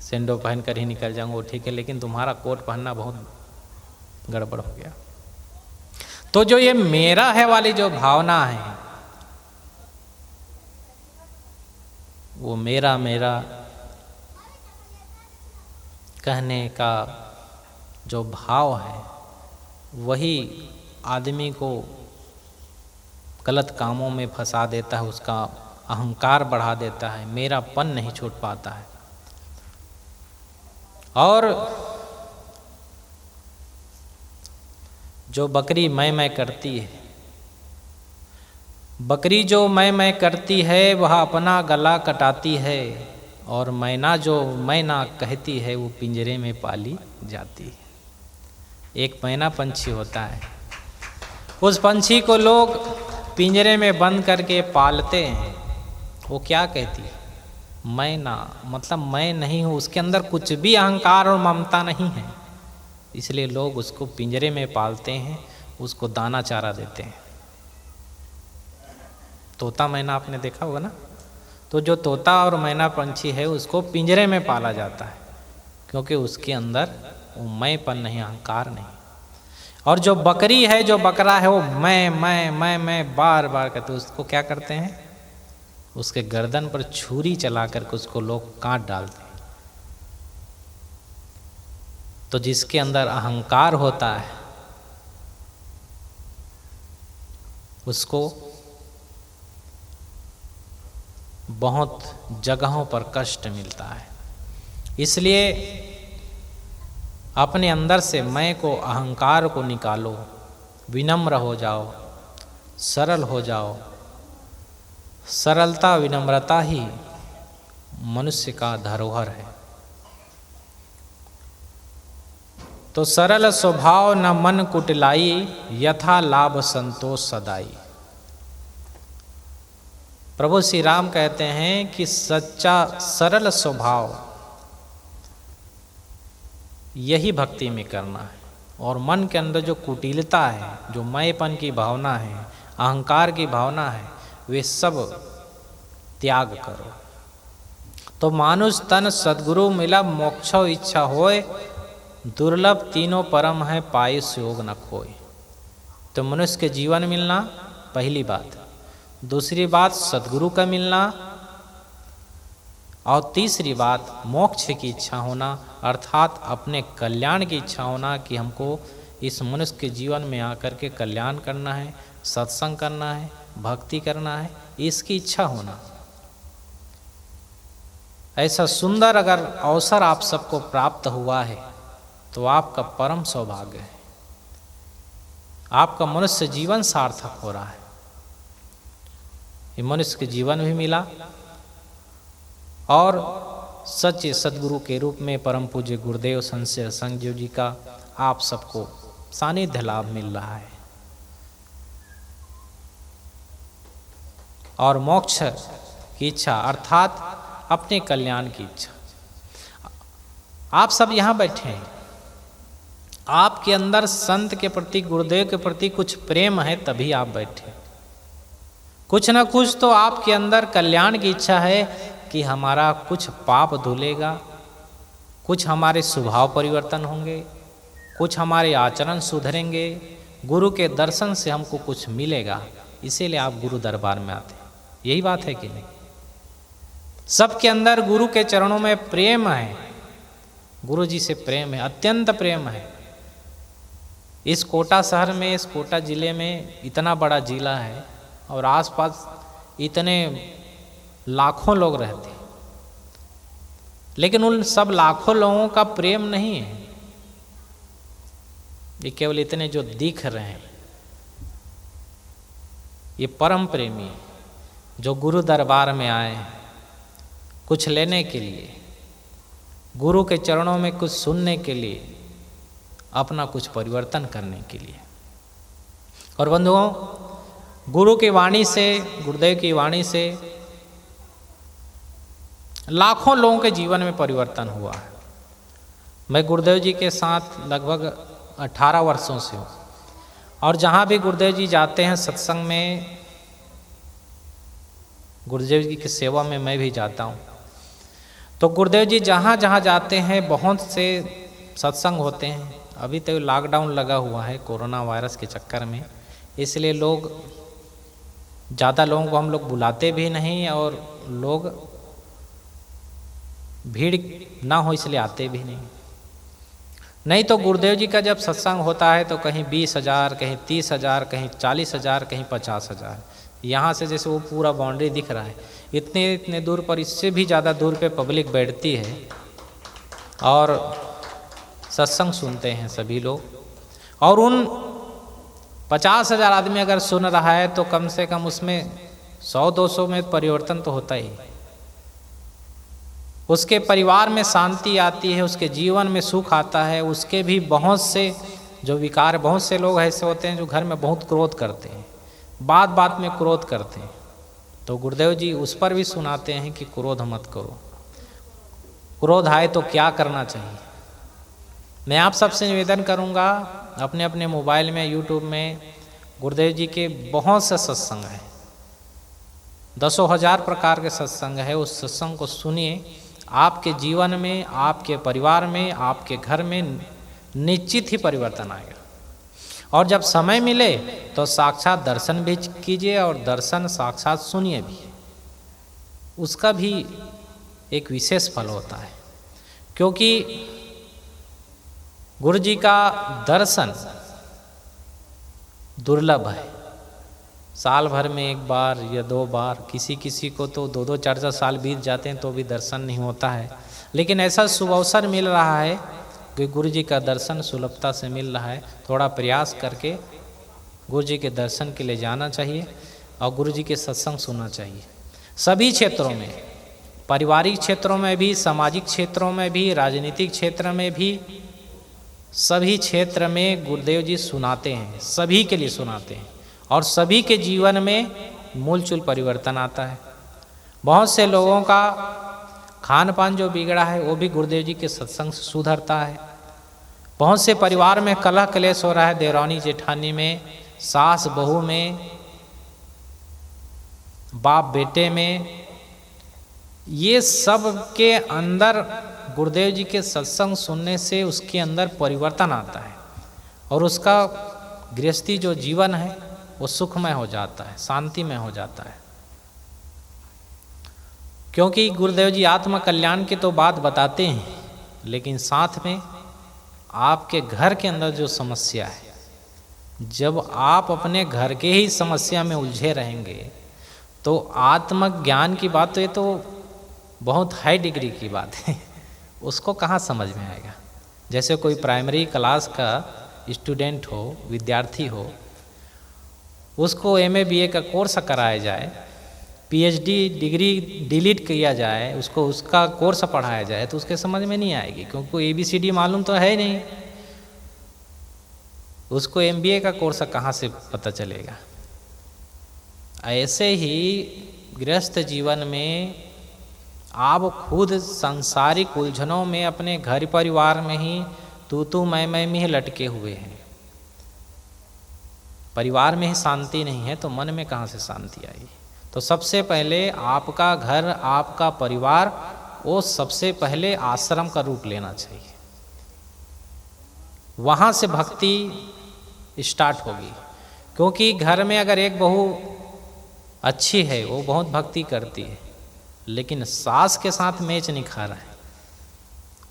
सेंडो पहन कर ही निकल जाऊंगा वो ठीक है, लेकिन तुम्हारा कोट पहनना बहुत गड़बड़ हो गया। तो जो ये मेरा है वाली जो भावना है, वो मेरा मेरा कहने का जो भाव है, वही आदमी को गलत कामों में फंसा देता है, उसका अहंकार बढ़ा देता है, मेरापन नहीं छूट पाता है। और जो बकरी मैं करती है, बकरी जो मैं करती है वह अपना गला कटाती है, और मैना जो मैना कहती है वो पिंजरे में पाली जाती है। एक मैना पंछी होता है, उस पंछी को लोग पिंजरे में बंद करके पालते हैं। वो क्या कहती है? मैना, मतलब मैं नहीं हूँ, उसके अंदर कुछ भी अहंकार और ममता नहीं है, इसलिए लोग उसको पिंजरे में पालते हैं, उसको दाना चारा देते हैं। तोता मैना आपने देखा होगा ना, तो जो तोता और मैना पंछी है उसको पिंजरे में पाला जाता है, क्योंकि उसके अंदर वो मैंपन नहीं, अहंकार नहीं। और जो बकरी है, जो बकरा है, वो मैं बार बार कहते, उसको क्या करते हैं? उसके गर्दन पर छुरी चला करके उसको लोग काट डालते हैं। तो जिसके अंदर अहंकार होता है उसको बहुत जगहों पर कष्ट मिलता है। इसलिए अपने अंदर से मैं को, अहंकार को निकालो, विनम्र हो जाओ, सरल हो जाओ। सरलता विनम्रता ही मनुष्य का धरोहर है। तो सरल स्वभाव न मन कुटिलाई, यथा लाभ संतोष सदाई। प्रभु श्री राम कहते हैं कि सच्चा सरल स्वभाव यही भक्ति में करना है, और मन के अंदर जो कुटिलता है, जो मैंपन की भावना है, अहंकार की भावना है, वे सब त्याग करो। तो मानुष तन सद्गुरु मिला, मोक्षो इच्छा होए, दुर्लभ तीनों परम है, पाए योग न खोए। तो मनुष्य के जीवन मिलना पहली बात, दूसरी बात सद्गुरु का मिलना, और तीसरी बात मोक्ष की इच्छा होना, अर्थात अपने कल्याण की इच्छा होना कि हमको इस मनुष्य के जीवन में आकर के कल्याण करना है, सत्संग करना है, भक्ति करना है, इसकी इच्छा होना। ऐसा सुंदर अगर अवसर आप सबको प्राप्त हुआ है तो आपका परम सौभाग्य है, आपका मनुष्य जीवन सार्थक हो रहा है। ये मनुष्य के जीवन भी मिला, और सच्चे सद्गुरु के रूप में परम पूज्य गुरुदेव संत संगदेव जी का आप सबको सानिध्य लाभ मिल रहा है, और मोक्ष की इच्छा अर्थात अपने कल्याण की इच्छा। आप सब यहाँ बैठे हैं, आपके अंदर संत के प्रति, गुरुदेव के प्रति कुछ प्रेम है, तभी आप बैठे। कुछ न कुछ तो आपके अंदर कल्याण की इच्छा है कि हमारा कुछ पाप धुलेगा, कुछ हमारे स्वभाव परिवर्तन होंगे, कुछ हमारे आचरण सुधरेंगे, गुरु के दर्शन से हमको कुछ मिलेगा, इसीलिए आप गुरु दरबार में आते हैं। यही बात है कि नहीं? सबके अंदर गुरु के चरणों में प्रेम है, गुरु जी से प्रेम है, अत्यंत प्रेम है। इस कोटा शहर में, इस कोटा जिले में इतना बड़ा जिला है, और आसपास इतने लाखों लोग रहते हैं, लेकिन उन सब लाखों लोगों का प्रेम नहीं है, ये केवल इतने जो दिख रहे हैं, ये परम प्रेमी जो गुरु दरबार में आए हैं कुछ लेने के लिए, गुरु के चरणों में कुछ सुनने के लिए, अपना कुछ परिवर्तन करने के लिए। और बंधुओं, गुरु की वाणी से, गुरुदेव की वाणी से लाखों लोगों के जीवन में परिवर्तन हुआ है। मैं गुरुदेव जी के साथ लगभग 18 वर्षों से हूँ, और जहाँ भी गुरुदेव जी जाते हैं सत्संग में, गुरुदेव जी की सेवा में मैं भी जाता हूँ, तो गुरुदेव जी जहाँ जहाँ जाते हैं बहुत से सत्संग होते हैं। अभी तो लॉकडाउन लगा हुआ है कोरोना वायरस के चक्कर में, इसलिए लोग ज़्यादा लोगों को हम लोग बुलाते भी नहीं, और लोग भीड़ ना हो इसलिए आते भी नहीं तो गुरुदेव जी का जब सत्संग होता है तो कहीं 20,000, कहीं 30,000, कहीं 40,000, कहीं 50,000, यहाँ से जैसे वो पूरा बाउंड्री दिख रहा है, इतने दूर पर, इससे भी ज़्यादा दूर पे पब्लिक बैठती है और सत्संग सुनते हैं सभी लोग। और उन 50,000 आदमी अगर सुन रहा है तो कम से कम उसमें 100-200 में परिवर्तन तो होता ही। उसके परिवार में शांति आती है, उसके जीवन में सुख आता है। उसके भी बहुत से जो विकार, बहुत से लोग ऐसे होते हैं जो घर में बहुत क्रोध करते हैं, बात बात में क्रोध करते हैं, तो गुरुदेव जी उस पर भी सुनाते हैं कि क्रोध मत करो, क्रोध आए तो क्या करना चाहिए। मैं आप सबसे निवेदन करूंगा, अपने अपने मोबाइल में, यूट्यूब में गुरुदेव जी के बहुत से सत्संग हैं, 10,000 प्रकार के सत्संग है। उस सत्संग को सुनिए, आपके जीवन में, आपके परिवार में, आपके घर में निश्चित ही परिवर्तन आएगा। और जब समय मिले तो साक्षात दर्शन भी कीजिए, और दर्शन साक्षात सुनिए भी, उसका भी एक विशेष फल होता है। क्योंकि गुरु जी का दर्शन दुर्लभ है, साल भर में 1 बार या 2 बार, किसी को तो 2-2, 4-4 साल बीत जाते हैं तो भी दर्शन नहीं होता है। लेकिन ऐसा शुभ अवसर मिल रहा है कि गुरु जी का दर्शन सुलभता से मिल रहा है। थोड़ा प्रयास करके गुरु जी के दर्शन के लिए जाना चाहिए और गुरु जी के सत्संग सुनना चाहिए। सभी क्षेत्रों में, पारिवारिक क्षेत्रों में भी, सामाजिक क्षेत्रों में भी, राजनीतिक क्षेत्र में भी, सभी क्षेत्र में गुरुदेव जी सुनाते हैं, सभी के लिए सुनाते हैं, और सभी के जीवन में मूलचूल परिवर्तन आता है। बहुत से लोगों का खान पान जो बिगड़ा है वो भी गुरुदेव जी के सत्संग से सुधरता है। बहुत से परिवार में कलह कलेश हो रहा है, देवरानी जेठानी में, सास बहू में, बाप बेटे में, ये सब के अंदर गुरुदेव जी के सत्संग सुनने से उसके अंदर परिवर्तन आता है, और उसका गृहस्थी जो जीवन है वो सुखमय हो जाता है, शांतिमय हो जाता है। क्योंकि गुरुदेव जी आत्म कल्याण की तो बात बताते हैं, लेकिन साथ में आपके घर के अंदर जो समस्या है, जब आप अपने घर के ही समस्या में उलझे रहेंगे तो आत्मज्ञान की बात तो ये तो बहुत हाई डिग्री की बात है, उसको कहाँ समझ में आएगा। जैसे कोई प्राइमरी क्लास का स्टूडेंट हो, विद्यार्थी हो, उसको MA BA का कोर्स कराया जाए, PhD डिग्री डिलीट किया जाए, उसको उसका कोर्स पढ़ाया जाए तो उसके समझ में नहीं आएगी, क्योंकि ABCD मालूम तो है नहीं, उसको MBA का कोर्स कहाँ से पता चलेगा। ऐसे ही गृहस्थ जीवन में आप खुद सांसारिक उलझनों में अपने घर परिवार में ही तू मैं में ही लटके हुए हैं। परिवार में ही शांति नहीं है तो मन में कहाँ से शांति आएगी। तो सबसे पहले आपका घर, आपका परिवार, वो सबसे पहले आश्रम का रूप लेना चाहिए, वहाँ से भक्ति स्टार्ट होगी। क्योंकि घर में अगर एक बहू अच्छी है, वो बहुत भक्ति करती है, लेकिन सास के साथ मैच नहीं खा रहा है,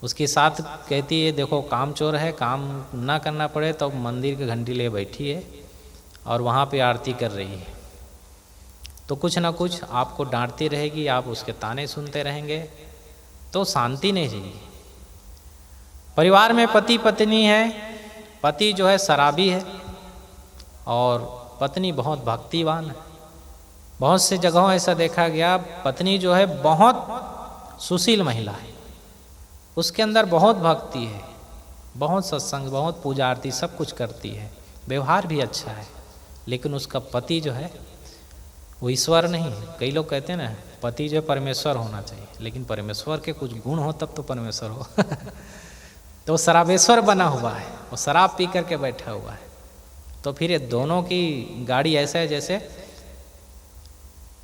उसके साथ कहती है देखो काम चोर है, काम ना करना पड़े तो मंदिर की घंटी ले बैठी है और वहाँ पे आरती कर रही है, तो कुछ ना कुछ आपको डांटती रहेगी, आप उसके ताने सुनते रहेंगे, तो शांति नहीं रहेगी। परिवार में पति पत्नी है, पति जो है शराबी है और पत्नी बहुत भक्तिवान है। बहुत से जगहों ऐसा देखा गया, पत्नी जो है बहुत सुशील महिला है, उसके अंदर बहुत भक्ति है, बहुत सत्संग, बहुत पूजा आरती सब कुछ करती है, व्यवहार भी अच्छा है, लेकिन उसका पति जो है वो ईश्वर नहीं है। कई लोग कहते हैं ना पति जो है परमेश्वर होना चाहिए, लेकिन परमेश्वर के कुछ गुण हो तब तो परमेश्वर हो तो शराबेश्वर बना हुआ है, वो शराब पी करके बैठा हुआ है। तो फिर ये दोनों की गाड़ी ऐसा है जैसे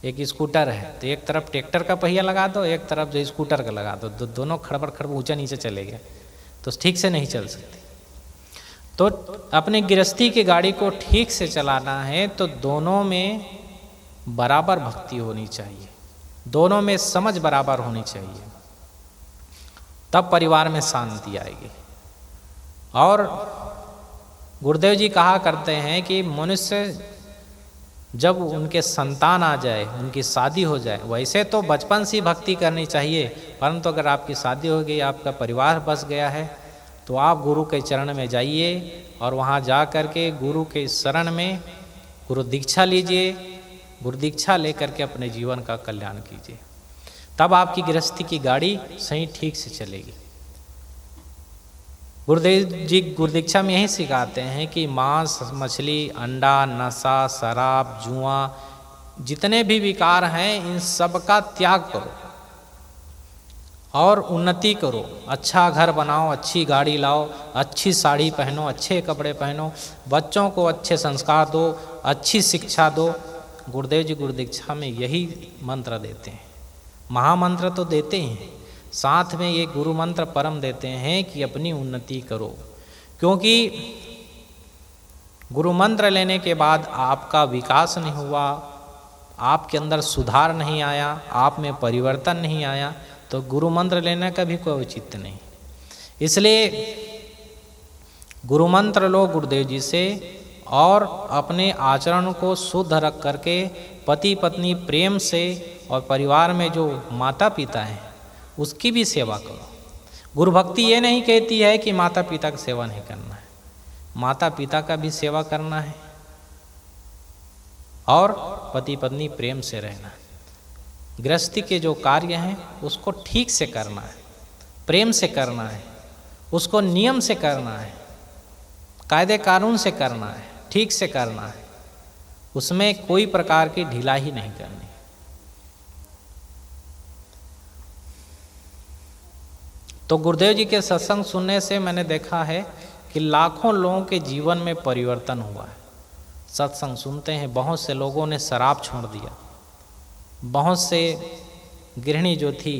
एक स्कूटर है, तो एक तरफ ट्रैक्टर का पहिया लगा दो, एक तरफ जो स्कूटर का लगा दो, दोनों खड़बड़ खड़बड़ ऊंचा नीचे चले गए, तो ठीक से नहीं चल सकती। तो अपने गृहस्थी की गाड़ी को ठीक से चलाना है तो दोनों में बराबर भक्ति होनी चाहिए, दोनों में समझ बराबर होनी चाहिए, तब परिवार में शांति आएगी। और गुरुदेव जी कहा करते हैं कि मनुष्य जब उनके संतान आ जाए, उनकी शादी हो जाए, वैसे तो बचपन से भक्ति करनी चाहिए, परंतु अगर आपकी शादी हो गई, आपका परिवार बस गया है, तो आप गुरु के चरण में जाइए और वहाँ जा कर के गुरु के शरण में गुरु दीक्षा लीजिए, गुरु दीक्षा लेकर के अपने जीवन का कल्याण कीजिए, तब आपकी गृहस्थी की गाड़ी सही ठीक से चलेगी। गुरुदेव जी गुरु दीक्षा में यही सिखाते हैं कि मांस, मछली, अंडा, नशा, शराब, जुआ, जितने भी विकार हैं इन सब का त्याग करो और उन्नति करो। अच्छा घर बनाओ, अच्छी गाड़ी लाओ, अच्छी साड़ी पहनो, अच्छे कपड़े पहनो, बच्चों को अच्छे संस्कार दो, अच्छी शिक्षा दो। गुरुदेव जी गुरु दीक्षा में यही मंत्र देते हैं, महामंत्र तो देते ही हैं, साथ में ये गुरु मंत्र परम देते हैं कि अपनी उन्नति करो, क्योंकि गुरु मंत्र लेने के बाद आपका विकास नहीं हुआ, आपके अंदर सुधार नहीं आया, आप में परिवर्तन नहीं आया, तो गुरु मंत्र लेने का भी कोई औचित्य नहीं। इसलिए गुरु मंत्र लो गुरुदेव जी से और अपने आचरण को शुद्ध रख करके पति पत्नी प्रेम से और परिवार में जो माता पिता हैं उसकी भी सेवा करो। गुरु भक्ति ये नहीं कहती है कि माता पिता की सेवा नहीं करना है, माता पिता का भी सेवा करना है और पति पत्नी प्रेम से रहना है। गृहस्थी के जो कार्य हैं उसको ठीक से करना है, प्रेम से करना है, उसको नियम से करना है, कायदे कानून से करना है, ठीक से करना है, उसमें कोई प्रकार की ढिलाई नहीं करनी। तो गुरुदेव जी के सत्संग सुनने से मैंने देखा है कि लाखों लोगों के जीवन में परिवर्तन हुआ है। सत्संग सुनते हैं, बहुत से लोगों ने शराब छोड़ दिया, बहुत से गृहिणी जो थी,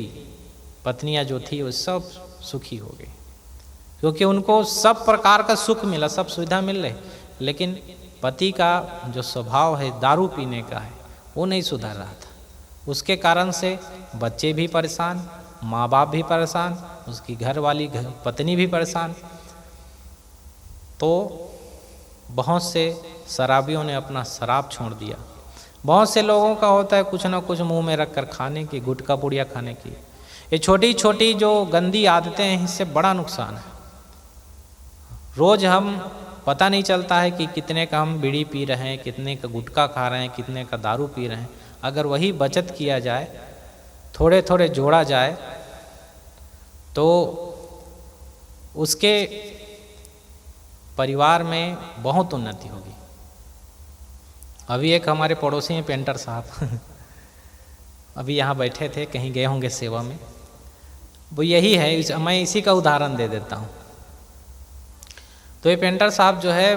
पत्नियां जो थी, वो सब सुखी हो गई, क्योंकि उनको सब प्रकार का सुख मिला, सब सुविधा मिल रही, लेकिन पति का जो स्वभाव है दारू पीने का है वो नहीं सुधर रहा था। उसके कारण से बच्चे भी परेशान, माँ बाप भी परेशान, उसकी घरवाली पत्नी भी परेशान। तो बहुत से शराबियों ने अपना शराब छोड़ दिया। बहुत से लोगों का होता है कुछ ना कुछ मुंह में रख कर खाने की, गुटखा पुड़िया खाने की। ये छोटी छोटी जो गंदी आदतें हैं इससे बड़ा नुकसान है। रोज़ हम पता नहीं चलता है कि कितने का हम बीड़ी पी रहे हैं, कितने का गुटखा खा रहे हैं, कितने का दारू पी रहे हैं। अगर वही बचत किया जाए, थोड़े थोड़े जोड़ा जाए, तो उसके परिवार में बहुत उन्नति होगी। अभी एक हमारे पड़ोसी हैं पेंटर साहब अभी यहाँ बैठे थे, कहीं गए होंगे सेवा में, वो यही है, मैं इसी का उदाहरण दे देता हूँ। तो ये पेंटर साहब जो है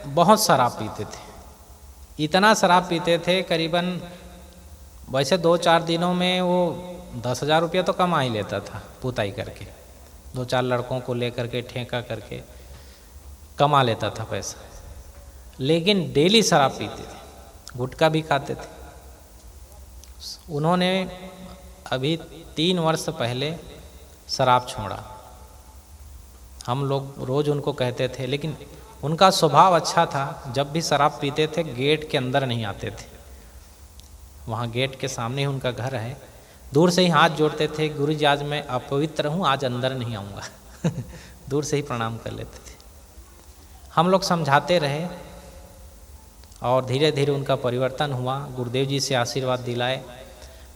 बहुत शराब पीते थे, इतना शराब पीते थे, करीबन वैसे 2-4 दिनों में वो 10,000 रुपया तो कमा ही लेता था, पुताई करके 2-4 लड़कों को लेकर के ठेका करके कमा लेता था पैसा। लेकिन डेली शराब पीते थे, गुटखा भी खाते थे। उन्होंने अभी 3 वर्ष पहले शराब छोड़ा। हम लोग रोज़ उनको कहते थे, लेकिन उनका स्वभाव अच्छा था, जब भी शराब पीते थे गेट के अंदर नहीं आते थे, वहाँ गेट के सामने ही उनका घर है। दूर से ही हाथ जोड़ते थे, गुरु जी आज मैं अपवित्र हूँ, आज अंदर नहीं आऊँगा दूर से ही प्रणाम कर लेते थे। हम लोग समझाते रहे और धीरे धीरे उनका परिवर्तन हुआ। गुरुदेव जी से आशीर्वाद दिलाए,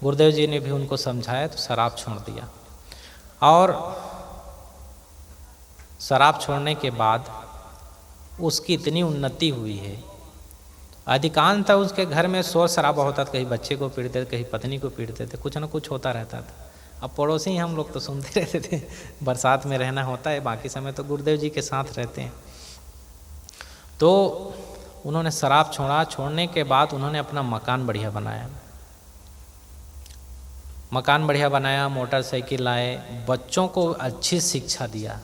गुरुदेव जी ने भी उनको समझाया तो शराब छोड़ दिया। और शराब छोड़ने के बाद उसकी इतनी उन्नति हुई है, अधिकांशतः उसके घर में शोर शराबा होता था, कहीं बच्चे को पीटते थे, कहीं पत्नी को पीटते थे, कुछ ना कुछ होता रहता था। अब पड़ोसी हम लोग तो सुनते रहते थे, बरसात में रहना होता है, बाकी समय तो गुरुदेव जी के साथ रहते हैं। तो उन्होंने शराब छोड़ा। छोड़ने के बाद उन्होंने अपना मकान बढ़िया बनाया, मकान बढ़िया बनाया, मोटरसाइकिल लाए, बच्चों को अच्छी शिक्षा दिया,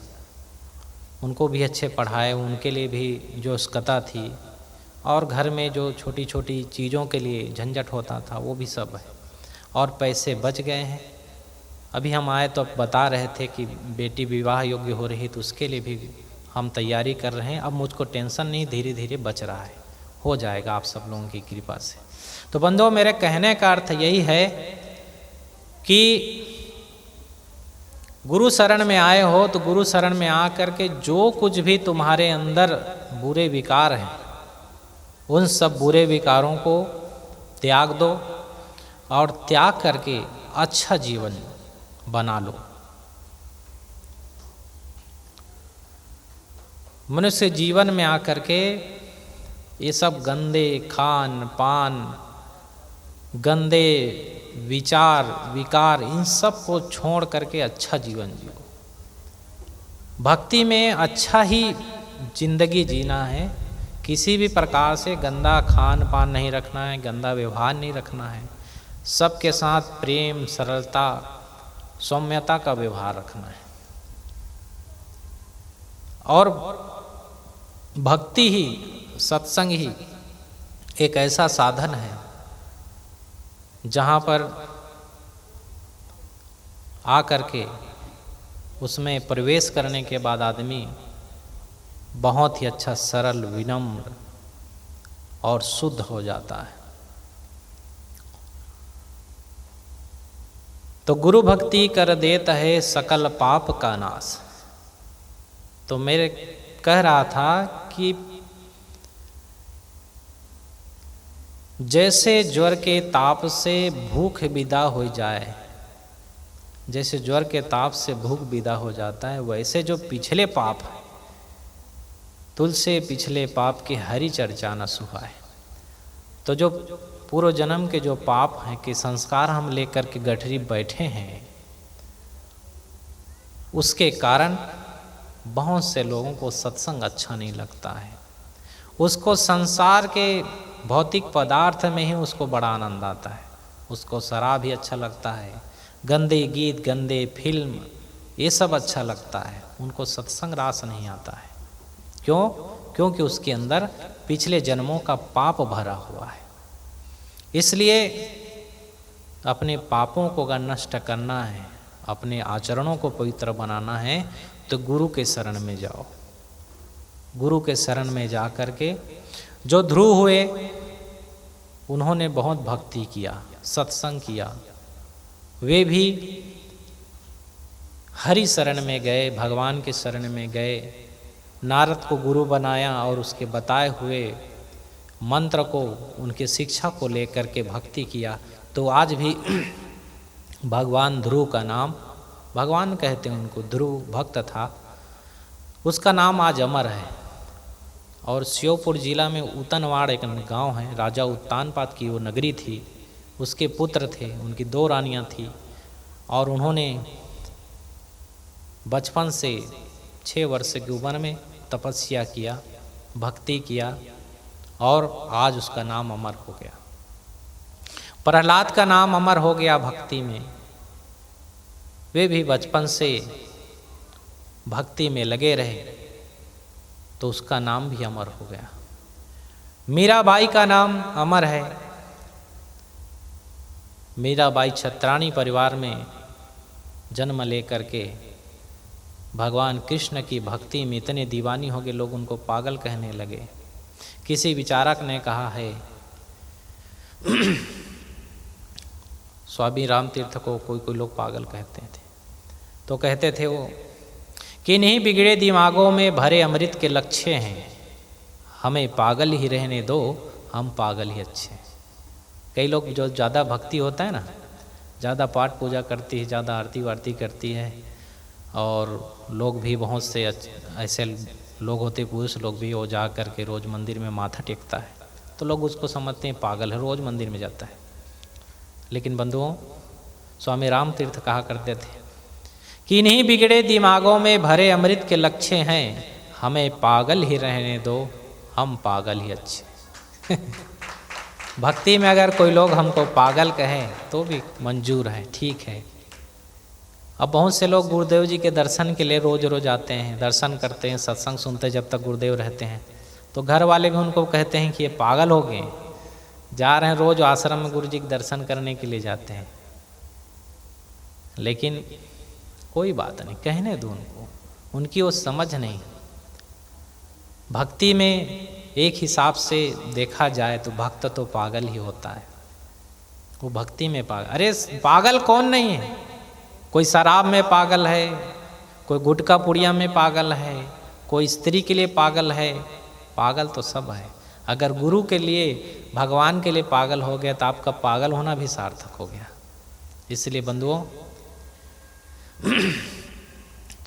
उनको भी अच्छे पढ़ाए, उनके लिए भी जो स्कता थी, और घर में जो छोटी छोटी चीज़ों के लिए झंझट होता था वो भी सब है। और पैसे बच गए हैं। अभी हम आए तो अब बता रहे थे कि बेटी विवाह योग्य हो रही, तो उसके लिए भी हम तैयारी कर रहे हैं। अब मुझको टेंशन नहीं, धीरे धीरे बच रहा है, हो जाएगा आप सब लोगों की कृपा से। तो बंधुओं, मेरे कहने का अर्थ यही है कि गुरु शरण में आए हो तो गुरु शरण में आकर के जो कुछ भी तुम्हारे अंदर बुरे विकार हैं, उन सब बुरे विकारों को त्याग दो और त्याग करके अच्छा जीवन बना लो। मनुष्य जीवन में आकर के ये सब गंदे खान पान, गंदे विचार विकार, इन सब को छोड़ करके अच्छा जीवन जियो। भक्ति में अच्छा ही जिंदगी जीना है, किसी भी प्रकार से गंदा खान पान नहीं रखना है, गंदा व्यवहार नहीं रखना है, सबके साथ प्रेम, सरलता, सौम्यता का व्यवहार रखना है। और भक्ति ही, सत्संग ही एक ऐसा साधन है जहाँ पर आकर के उसमें प्रवेश करने के बाद आदमी बहुत ही अच्छा, सरल, विनम्र और शुद्ध हो जाता है। तो गुरु भक्ति कर देता है सकल पाप का नाश। तो मेरे कह रहा था कि जैसे ज्वर के ताप से भूख विदा हो जाए, जैसे ज्वर के ताप से भूख विदा हो जाता है, वैसे जो पिछले पाप है, तुलसे पिछले पाप की हरि चर्चा न सुहाए। तो जो पूर्व जन्म के जो पाप हैं कि संस्कार हम लेकर के गठरी बैठे हैं, उसके कारण बहुत से लोगों को सत्संग अच्छा नहीं लगता है। उसको संसार के भौतिक पदार्थ में ही उसको बड़ा आनंद आता है। उसको शराब ही अच्छा लगता है, गंदे गीत, गंदे फिल्म, ये सब अच्छा लगता है। उनको सत्संग रास नहीं आता है। क्यों? क्योंकि उसके अंदर पिछले जन्मों का पाप भरा हुआ है। इसलिए अपने पापों को अगर नष्ट करना है, अपने आचरणों को पवित्र बनाना है, तो गुरु के शरण में जाओ। गुरु के शरण में जा कर के जो ध्रुव हुए, उन्होंने बहुत भक्ति किया, सत्संग किया, वे भी हरि शरण में गए, भगवान के शरण में गए, नारद को गुरु बनाया और उसके बताए हुए मंत्र को, उनकी शिक्षा को लेकर के भक्ति किया। तो आज भी भगवान ध्रुव का नाम, भगवान कहते हैं उनको, ध्रुव भक्त था, उसका नाम आज अमर है। और श्योपुर जिला में उतनवाड़ एक गांव है, राजा उत्तानपाद की वो नगरी थी, उसके पुत्र थे, उनकी 2 रानियां थी, और उन्होंने बचपन से 6 वर्ष की उम्र में तपस्या किया, भक्ति किया, और आज उसका नाम अमर हो गया। प्रहलाद का नाम अमर हो गया भक्ति में। वे भी बचपन से भक्ति में लगे रहे, तो उसका नाम भी अमर हो गया। मीराबाई का नाम अमर है। मीराबाई छत्राणी परिवार में जन्म लेकर के भगवान कृष्ण की भक्ति में इतने दीवानी हो गए, लोग उनको पागल कहने लगे। किसी विचारक ने कहा है स्वामी राम तीर्थ को कोई कोई लोग पागल कहते थे। तो कहते थे वो कि नहीं बिगड़े दिमागों में भरे अमृत के लक्ष्य हैं, हमें पागल ही रहने दो, हम पागल ही अच्छे हैं। कई लोग जो ज़्यादा भक्ति होता है ना, ज़्यादा पाठ पूजा करती है, ज़्यादा आरती वारती करती है, और लोग भी बहुत से ऐसे लोग होते, पुरुष लोग भी, वो जा कर के रोज़ मंदिर में माथा टेकता है, तो लोग उसको समझते हैं पागल है, रोज़ मंदिर में जाता है। लेकिन बंधुओं, स्वामी राम तीर्थ कहा करते थे कि नहीं बिगड़े दिमागों में भरे अमृत के लक्ष्य हैं, हमें पागल ही रहने दो, हम पागल ही अच्छे। भक्ति में अगर कोई लोग हमको पागल कहें तो भी मंजूर है, ठीक है। अब बहुत से लोग गुरुदेव जी के दर्शन के लिए रोज़ रोज़ आते हैं, दर्शन करते हैं, सत्संग सुनते हैं जब तक गुरुदेव रहते हैं, तो घर वाले भी उनको कहते हैं कि ये पागल हो गए, जा रहे हैं रोज़ आश्रम में गुरु जी के दर्शन करने के लिए जाते हैं। लेकिन कोई बात नहीं, कहने दो उनको, उनकी वो समझ नहीं। भक्ति में एक हिसाब से देखा जाए तो भक्त तो पागल ही होता है, वो भक्ति में पागल। अरे पागल कौन नहीं है? कोई शराब में पागल है, कोई गुटखा पुड़िया में पागल है, कोई स्त्री के लिए पागल है, पागल तो सब है। अगर गुरु के लिए, भगवान के लिए पागल हो गया तो आपका पागल होना भी सार्थक हो गया। इसलिए बंधुओं,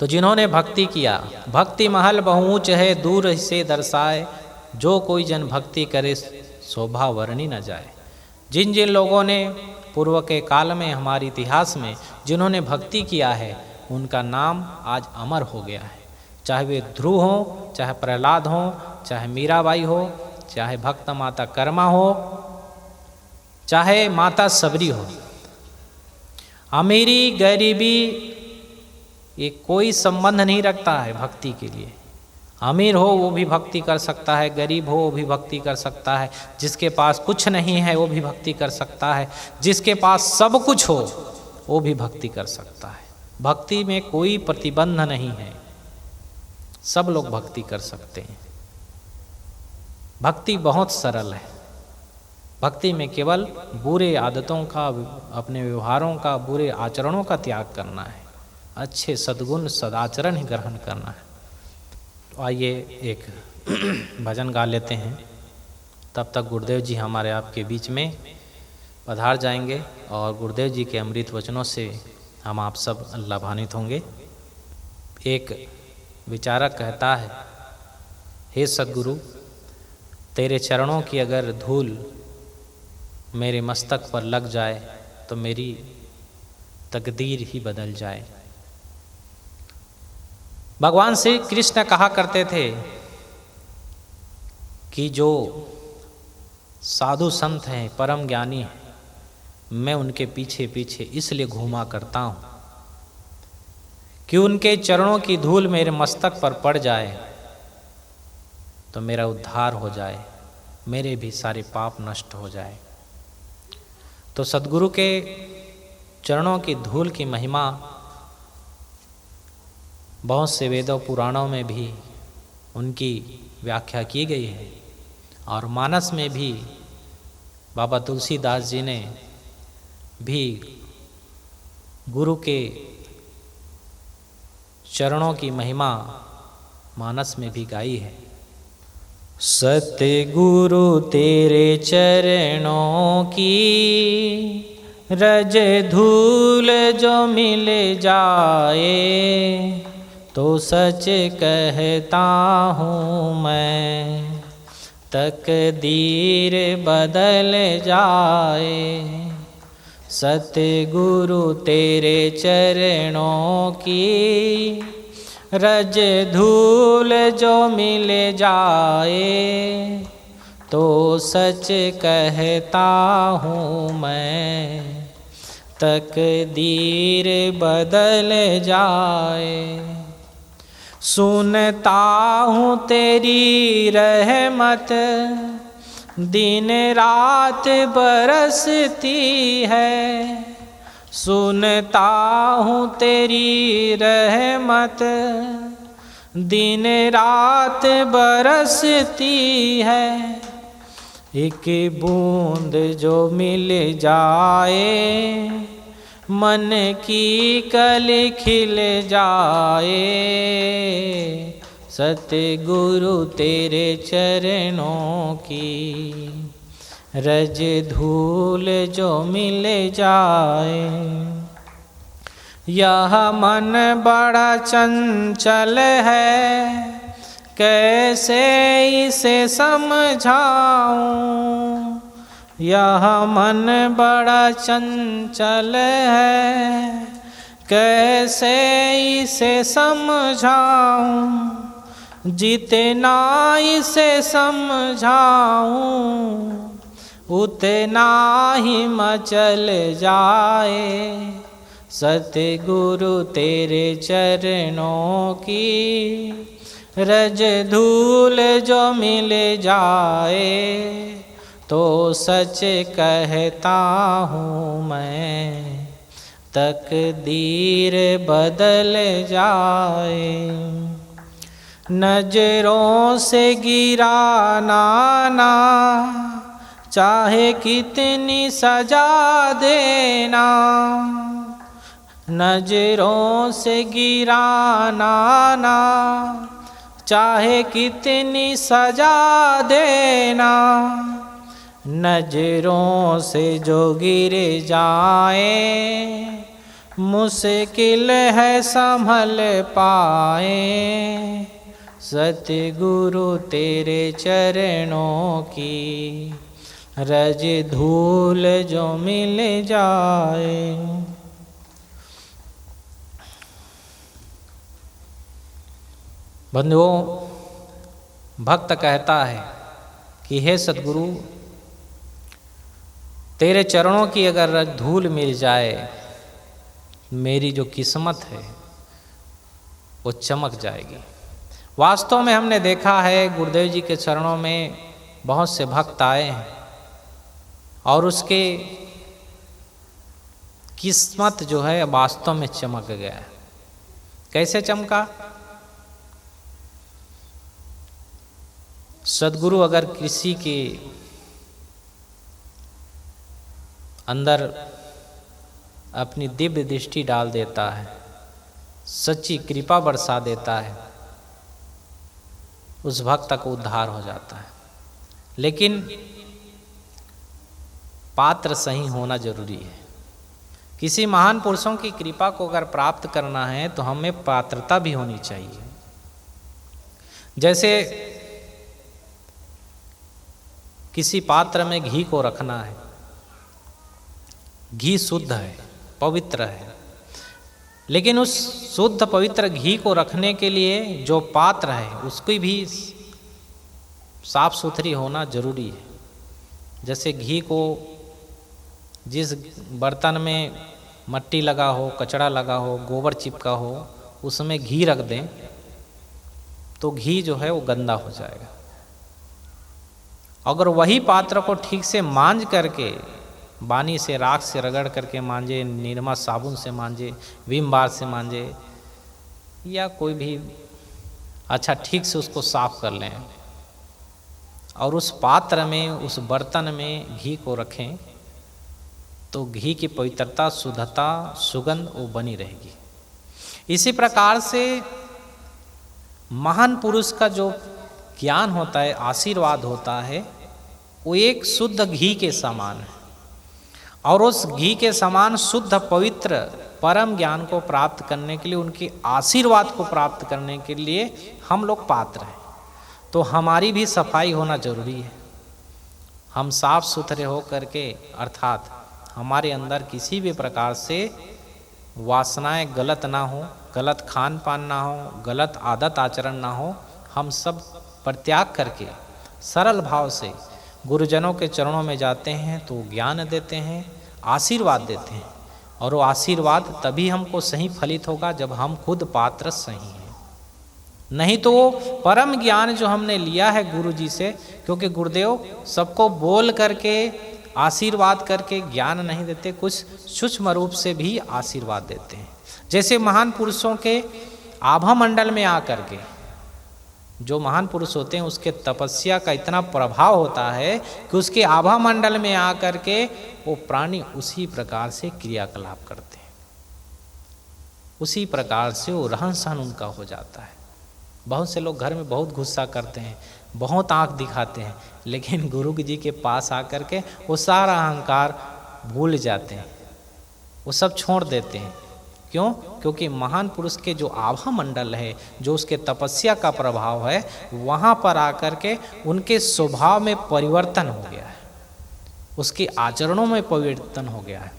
तो जिन्होंने भक्ति किया, भक्ति महल बहु ऊंच है, दूर से दर्शाए, जो कोई जन भक्ति करे शोभा वर्णी न जाए। जिन जिन लोगों ने पूर्व के काल में, हमारे इतिहास में जिन्होंने भक्ति किया है, उनका नाम आज अमर हो गया है। चाहे वे ध्रुव हो, चाहे प्रहलाद हो, चाहे मीराबाई हो, चाहे भक्त माता कर्मा हो, चाहे माता सबरी हो। अमीरी गरीबी ये कोई संबंध नहीं रखता है भक्ति के लिए। अमीर हो वो भी भक्ति कर सकता है, गरीब हो वो भी भक्ति कर सकता है, जिसके पास कुछ नहीं है वो भी भक्ति कर सकता है, जिसके पास सब कुछ हो वो भी भक्ति कर सकता है। भक्ति में कोई प्रतिबंध नहीं है, सब लोग भक्ति कर सकते हैं। भक्ति बहुत सरल है। भक्ति में केवल बुरे आदतों का, अपने व्यवहारों का, बुरे आचरणों का त्याग करना है, अच्छे सद्गुण सदाचरण ही ग्रहण करना है। तो आइए एक भजन गा लेते हैं, तब तक गुरुदेव जी हमारे आपके बीच में पधार जाएंगे और गुरुदेव जी के अमृत वचनों से हम आप सब लाभान्वित होंगे। एक विचारक कहता है, हे सद्गुरु, तेरे चरणों की अगर धूल मेरे मस्तक पर लग जाए तो मेरी तकदीर ही बदल जाए। भगवान श्री कृष्ण कहा करते थे कि जो साधु संत हैं, परम ज्ञानी हैं, मैं उनके पीछे पीछे इसलिए घूमा करता हूँ कि उनके चरणों की धूल मेरे मस्तक पर पड़ जाए तो मेरा उद्धार हो जाए, मेरे भी सारे पाप नष्ट हो जाए। तो सद्गुरु के चरणों की धूल की महिमा बहुत से वेदों पुराणों में भी उनकी व्याख्या की गई है, और मानस में भी बाबा तुलसीदास जी ने भी गुरु के चरणों की महिमा मानस में भी गाई है। सतगुरु तेरे चरणों की रज धूल जो मिल जाए तो सच कहता हूँ मैं, तकदीर बदल जाए। सतगुरु तेरे चरणों की रज धूल जो मिल जाए तो सच कहता हूँ मैं, तकदीर बदल जाए। सुनता हूँ तेरी रहमत दिन रात बरसती है, सुनता हूँ तेरी रहमत दिन रात बरसती है। एक बूंद जो मिल जाए, मन की कली खिल जाए, सतगुरु तेरे चरणों की रज धूल जो मिल जाए। यह मन बड़ा चंचल है, कैसे इसे समझाऊं। यह मन बड़ा चंचल है, कैसे इसे समझाऊं। जितना इसे समझाऊं, उतना ही मचल जाए, सतगुरु तेरे चरणों की रज धूल जो मिल जाए। तो सच कहता हूँ मैं, तकदीर बदल जाए। नजरों से गिराना ना, चाहे कितनी सजा देना। नजरों से गिराना ना, चाहे कितनी सजा देना। नजरों से जो गिर जाए, मुश्किल है संभल पाए, सतगुरु तेरे चरणों की रज धूल जो मिल जाए। बंधुओं, भक्त कहता है कि हे सतगुरु, तेरे चरणों की अगर रज धूल मिल जाए, मेरी जो किस्मत है वो चमक जाएगी। वास्तव में हमने देखा है गुरुदेव जी के चरणों में बहुत से भक्त आए हैं और उसके किस्मत जो है वास्तव में चमक गया है। कैसे चमका? सद्गुरु अगर किसी के अंदर अपनी दिव्य दृष्टि डाल देता है, सच्ची कृपा बरसा देता है, उस भक्त का उद्धार हो जाता है। लेकिन पात्र सही होना जरूरी है। किसी महान पुरुषों की कृपा को अगर प्राप्त करना है तो हमें पात्रता भी होनी चाहिए। जैसे किसी पात्र में घी को रखना है, घी शुद्ध है, पवित्र है, लेकिन उस शुद्ध पवित्र घी को रखने के लिए जो पात्र है उसकी भी साफ सुथरी होना जरूरी है। जैसे घी को जिस बर्तन में मट्टी लगा हो, कचड़ा लगा हो, गोबर चिपका हो, उसमें घी रख दें तो घी जो है वो गंदा हो जाएगा। अगर वही पात्र को ठीक से मांज करके, पानी से, राख से रगड़ करके मांजे, निरमा साबुन से मांजे, विम बार से मांजे, या कोई भी अच्छा ठीक से उसको साफ कर लें और उस पात्र में, उस बर्तन में घी को रखें तो घी की पवित्रता, शुद्धता, सुगंध वो बनी रहेगी। इसी प्रकार से महान पुरुष का जो ज्ञान होता है, आशीर्वाद होता है, वो एक शुद्ध घी के समान है और उस घी के समान शुद्ध पवित्र परम ज्ञान को प्राप्त करने के लिए, उनके आशीर्वाद को प्राप्त करने के लिए हम लोग पात्र हैं। तो हमारी भी सफाई होना जरूरी है। हम साफ सुथरे हो करके, अर्थात हमारे अंदर किसी भी प्रकार से वासनाएं गलत ना हो, गलत खान पान ना हो, गलत आदत आचरण ना हो, हम सब परित्याग करके सरल भाव से गुरुजनों के चरणों में जाते हैं तो ज्ञान देते हैं, आशीर्वाद देते हैं, और वो आशीर्वाद तभी हमको सही फलित होगा जब हम खुद पात्र सही हैं। नहीं तो वो परम ज्ञान जो हमने लिया है गुरु जी से, क्योंकि गुरुदेव सबको बोल करके, आशीर्वाद करके ज्ञान नहीं देते, कुछ सूक्ष्म रूप से भी आशीर्वाद देते हैं। जैसे महान पुरुषों के आभा मंडल में आकर के जो महान पुरुष होते हैं उसके तपस्या का इतना प्रभाव होता है कि उसके आभा मंडल में आकर के वो प्राणी उसी प्रकार से क्रियाकलाप करते हैं, उसी प्रकार से वो रहन सहन उनका हो जाता है। बहुत से लोग घर में बहुत गुस्सा करते हैं, बहुत आंख दिखाते हैं, लेकिन गुरु जी के पास आकर के वो सारा अहंकार भूल जाते हैं, वो सब छोड़ देते हैं। क्यों? क्योंकि महान पुरुष के जो आभा मंडल है, जो उसके तपस्या का प्रभाव है, वहाँ पर आकर के उनके स्वभाव में परिवर्तन हो गया है, उसके आचरणों में परिवर्तन हो गया है।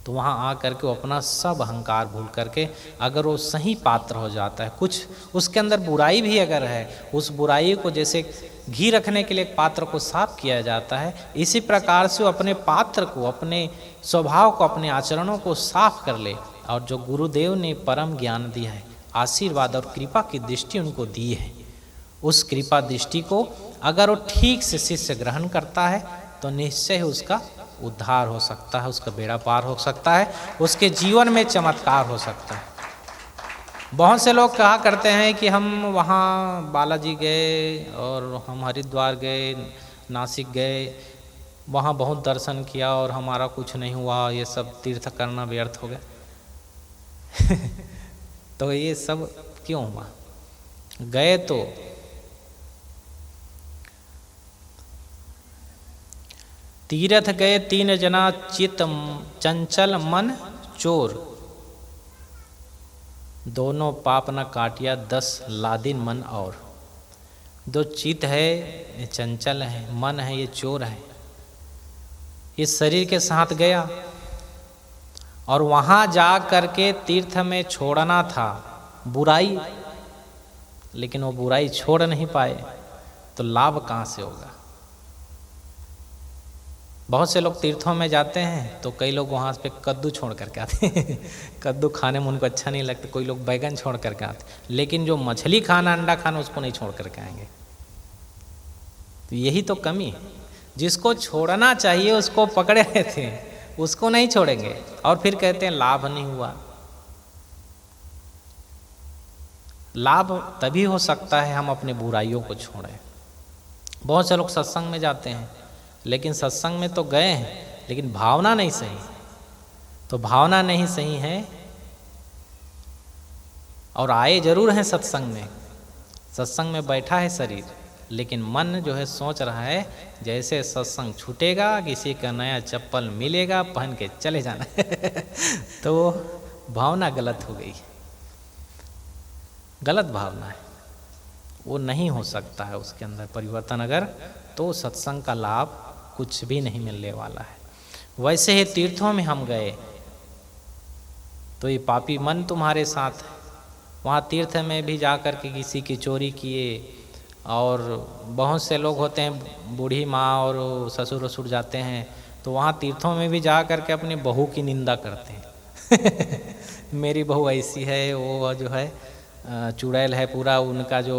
तो वहाँ आकर के वो अपना सब अहंकार भूल करके अगर वो सही पात्र हो जाता है, कुछ उसके अंदर बुराई भी अगर है, उस बुराई को जैसे घी रखने के लिए एक पात्र को साफ किया जाता है, इसी प्रकार से वो अपने पात्र को, अपने स्वभाव को, अपने आचरणों को साफ कर ले। और जो गुरुदेव ने परम ज्ञान दिया है, आशीर्वाद और कृपा की दृष्टि उनको दी है, उस कृपा दृष्टि को अगर वो ठीक से शिष्य ग्रहण करता है तो निश्चय उसका उद्धार हो सकता है, उसका बेड़ा पार हो सकता है, उसके जीवन में चमत्कार हो सकता है। बहुत से लोग कहा करते हैं कि हम वहाँ बालाजी गए और हम हरिद्वार गए, नासिक गए, वहाँ बहुत दर्शन किया और हमारा कुछ नहीं हुआ, ये सब तीर्थ करना व्यर्थ हो गया। तो ये सब क्यों हुआ? गए तो तीर्थ गए 3 जना, चित चंचल मन चोर, दोनों पाप न काटिया 10 लादिन मन और। जो चित है ये चंचल है, मन है ये चोर है, इस शरीर के साथ गया और वहाँ जा करके तीर्थ में छोड़ना था बुराई, लेकिन वो बुराई छोड़ नहीं पाए, तो लाभ कहाँ से होगा? बहुत से लोग तीर्थों में जाते हैं तो कई लोग वहाँ पे कद्दू छोड़ करके आते हैं। कद्दू खाने में उनको अच्छा नहीं लगता, कोई लोग बैगन छोड़ करके आते, लेकिन जो मछली खाना, अंडा खाना, उसको नहीं छोड़ करके आएंगे। तो यही तो कमी है, जिसको छोड़ना चाहिए उसको पकड़े रहते हैं, उसको नहीं छोड़ेंगे और फिर कहते हैं लाभ नहीं हुआ। लाभ तभी हो सकता है हम अपने बुराइयों को छोड़ें। बहुत से लोग सत्संग में जाते हैं, लेकिन सत्संग में तो गए हैं लेकिन भावना नहीं सही। तो भावना नहीं सही है और आए जरूर हैं सत्संग में, सत्संग में बैठा है शरीर, लेकिन मन जो है सोच रहा है जैसे सत्संग छूटेगा, किसी का नया चप्पल मिलेगा, पहन के चले जाना। तो भावना गलत हो गई, गलत भावना है, वो नहीं हो सकता है उसके अंदर परिवर्तन अगर, तो सत्संग का लाभ कुछ भी नहीं मिलने वाला है। वैसे ही तीर्थों में हम गए तो ये पापी मन तुम्हारे साथ है, वहाँ तीर्थ में भी जा कर के किसी की चोरी किए, और बहुत से लोग होते हैं बूढ़ी माँ और ससुर वसुर जाते हैं तो वहाँ तीर्थों में भी जा कर के अपनी बहू की निंदा करते हैं। मेरी बहू ऐसी है, वो जो है चुड़ैल है पूरा, उनका जो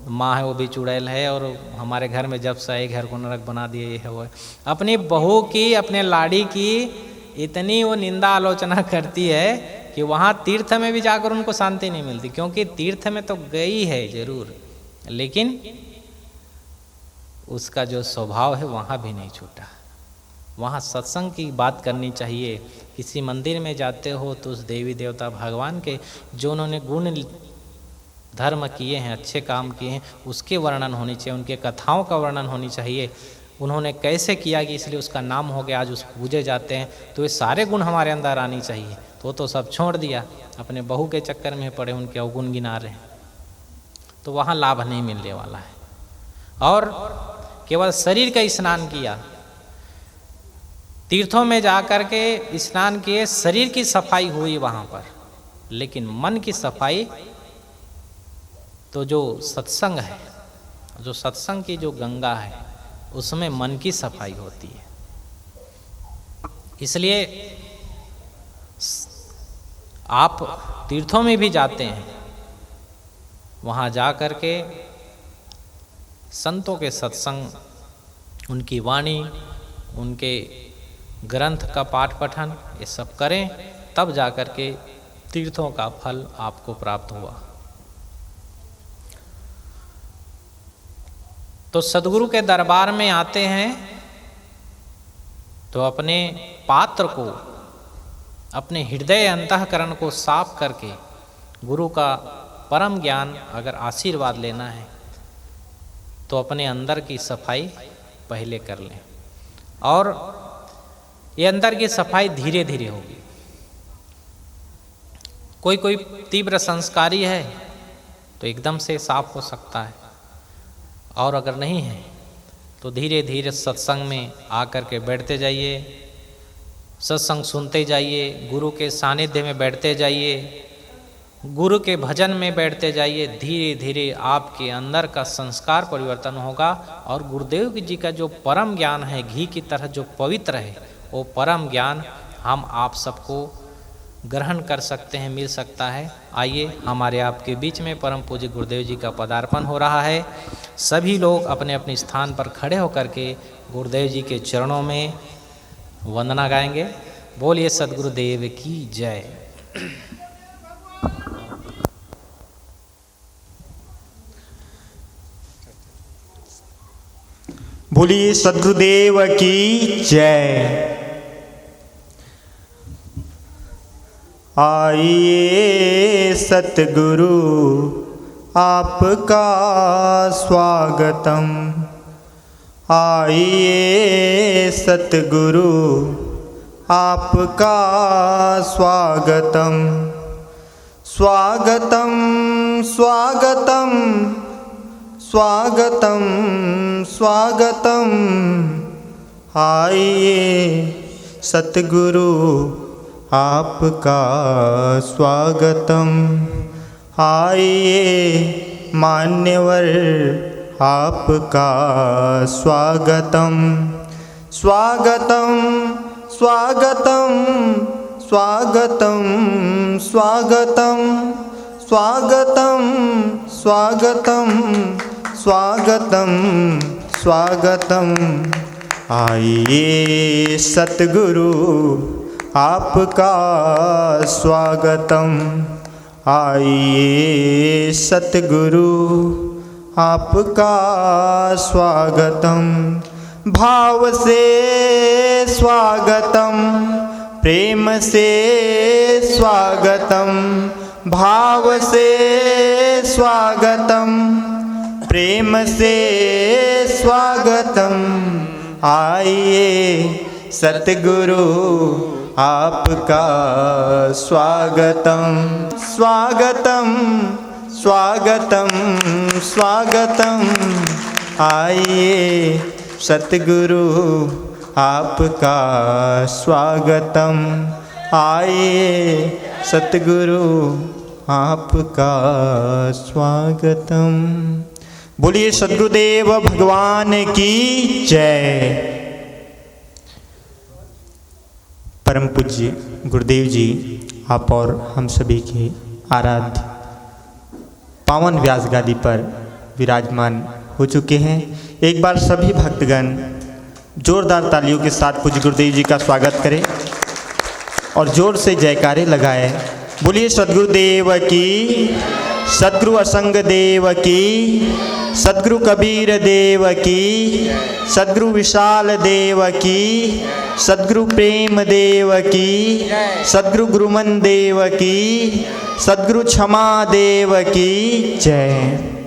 माँ है वो भी चुड़ैल है, और हमारे घर में जब से घर को नरक बना दिए ये है वो है। अपनी बहू की, अपने लाड़ी की इतनी वो निंदा आलोचना करती है कि वहाँ तीर्थ में भी जाकर उनको शांति नहीं मिलती, क्योंकि तीर्थ में तो गई है जरूर, लेकिन उसका जो स्वभाव है वहाँ भी नहीं छूटा। वहाँ सत्संग की बात करनी चाहिए। किसी मंदिर में जाते हो तो उस देवी देवता भगवान के जो उन्होंने गुण धर्म किए हैं, अच्छे काम किए हैं, उसके वर्णन होनी चाहिए, उनके कथाओं का वर्णन होनी चाहिए, उन्होंने कैसे किया कि इसलिए उसका नाम हो गया, आज उस पूजे जाते हैं, तो ये सारे गुण हमारे अंदर आनी चाहिए। तो सब छोड़ दिया, अपने बहू के चक्कर में पड़े, उनके अवगुण गिना रहे, तो वहाँ लाभ नहीं मिलने वाला है। और केवल शरीर का स्नान किया, तीर्थों में जाकर के स्नान किए, शरीर की सफाई हुई वहाँ पर, लेकिन मन की सफाई तो जो सत्संग है, जो सत्संग की जो गंगा है उसमें मन की सफाई होती है। इसलिए आप तीर्थों में भी जाते हैं, वहाँ जा कर के संतों के सत्संग, उनकी वाणी, उनके ग्रंथ का पाठ पठन ये सब करें, तब जा कर के तीर्थों का फल आपको प्राप्त हुआ। तो सदगुरु के दरबार में आते हैं तो अपने पात्र को, अपने हृदय अंतःकरण को साफ करके गुरु का परम ज्ञान अगर आशीर्वाद लेना है तो अपने अंदर की सफाई पहले कर लें। और ये अंदर की सफाई धीरे धीरे होगी। कोई कोई तीव्र संस्कारी है तो एकदम से साफ हो सकता है, और अगर नहीं है तो धीरे धीरे सत्संग में आकर के बैठते जाइए, सत्संग सुनते जाइए, गुरु के सानिध्य में बैठते जाइए, गुरु के भजन में बैठते जाइए। धीरे धीरे आपके अंदर का संस्कार परिवर्तन होगा और गुरुदेव जी का जो परम ज्ञान है, घी की तरह जो पवित्र है, वो परम ज्ञान हम आप सबको ग्रहण कर सकते हैं, मिल सकता है। आइए, हमारे आपके बीच में परम पूज्य गुरुदेव जी का पदार्पण हो रहा है। सभी लोग अपने अपने स्थान पर खड़े होकर के गुरुदेव जी के चरणों में वंदना गाएंगे। बोलिए सद्गुरुदेव की जय।
बोलिए सद्गुरुदेव की जय। आइए सतगुरु आपका स्वागतम, आइए सतगुरु आपका स्वागतम, स्वागतम स्वागतम स्वागतम स्वागतम। आइए सतगुरु आपका स्वागतम, आइए मान्यवर आपका स्वागतम, स्वागतम स्वागतम स्वागतम स्वागतम स्वागतम स्वागतम स्वागतम स्वागतम। आइए सतगुरु आपका स्वागतम, आइए सतगुरु आपका स्वागतम। भाव से स्वागतम, प्रेम से स्वागतम, भाव से स्वागतम, प्रेम से स्वागतम। आइए सतगुरु आपका स्वागतम, स्वागतम स्वागतम स्वागतम। आइए सतगुरु आपका स्वागतम, आइए सतगुरु आपका स्वागतम। बोलिए सद्गुरुदेव भगवान की जय। परम पूज्य गुरुदेव जी आप और हम सभी के आराध्य पावन व्यास गादी पर विराजमान हो चुके हैं। एक बार सभी भक्तगण जोरदार तालियों के साथ पूज्य गुरुदेव जी का स्वागत करें और जोर से जयकारे लगाए। बोलिए सद्गुरुदेव की, सद्गुरु असंग देव की, सद्गुरु कबीर देव की, सद्गुरु विशाल देव की, सद्गुरु प्रेम देव की, सद्गुरु गुरुमन देव की, सद्गुरु क्षमा देव की जय।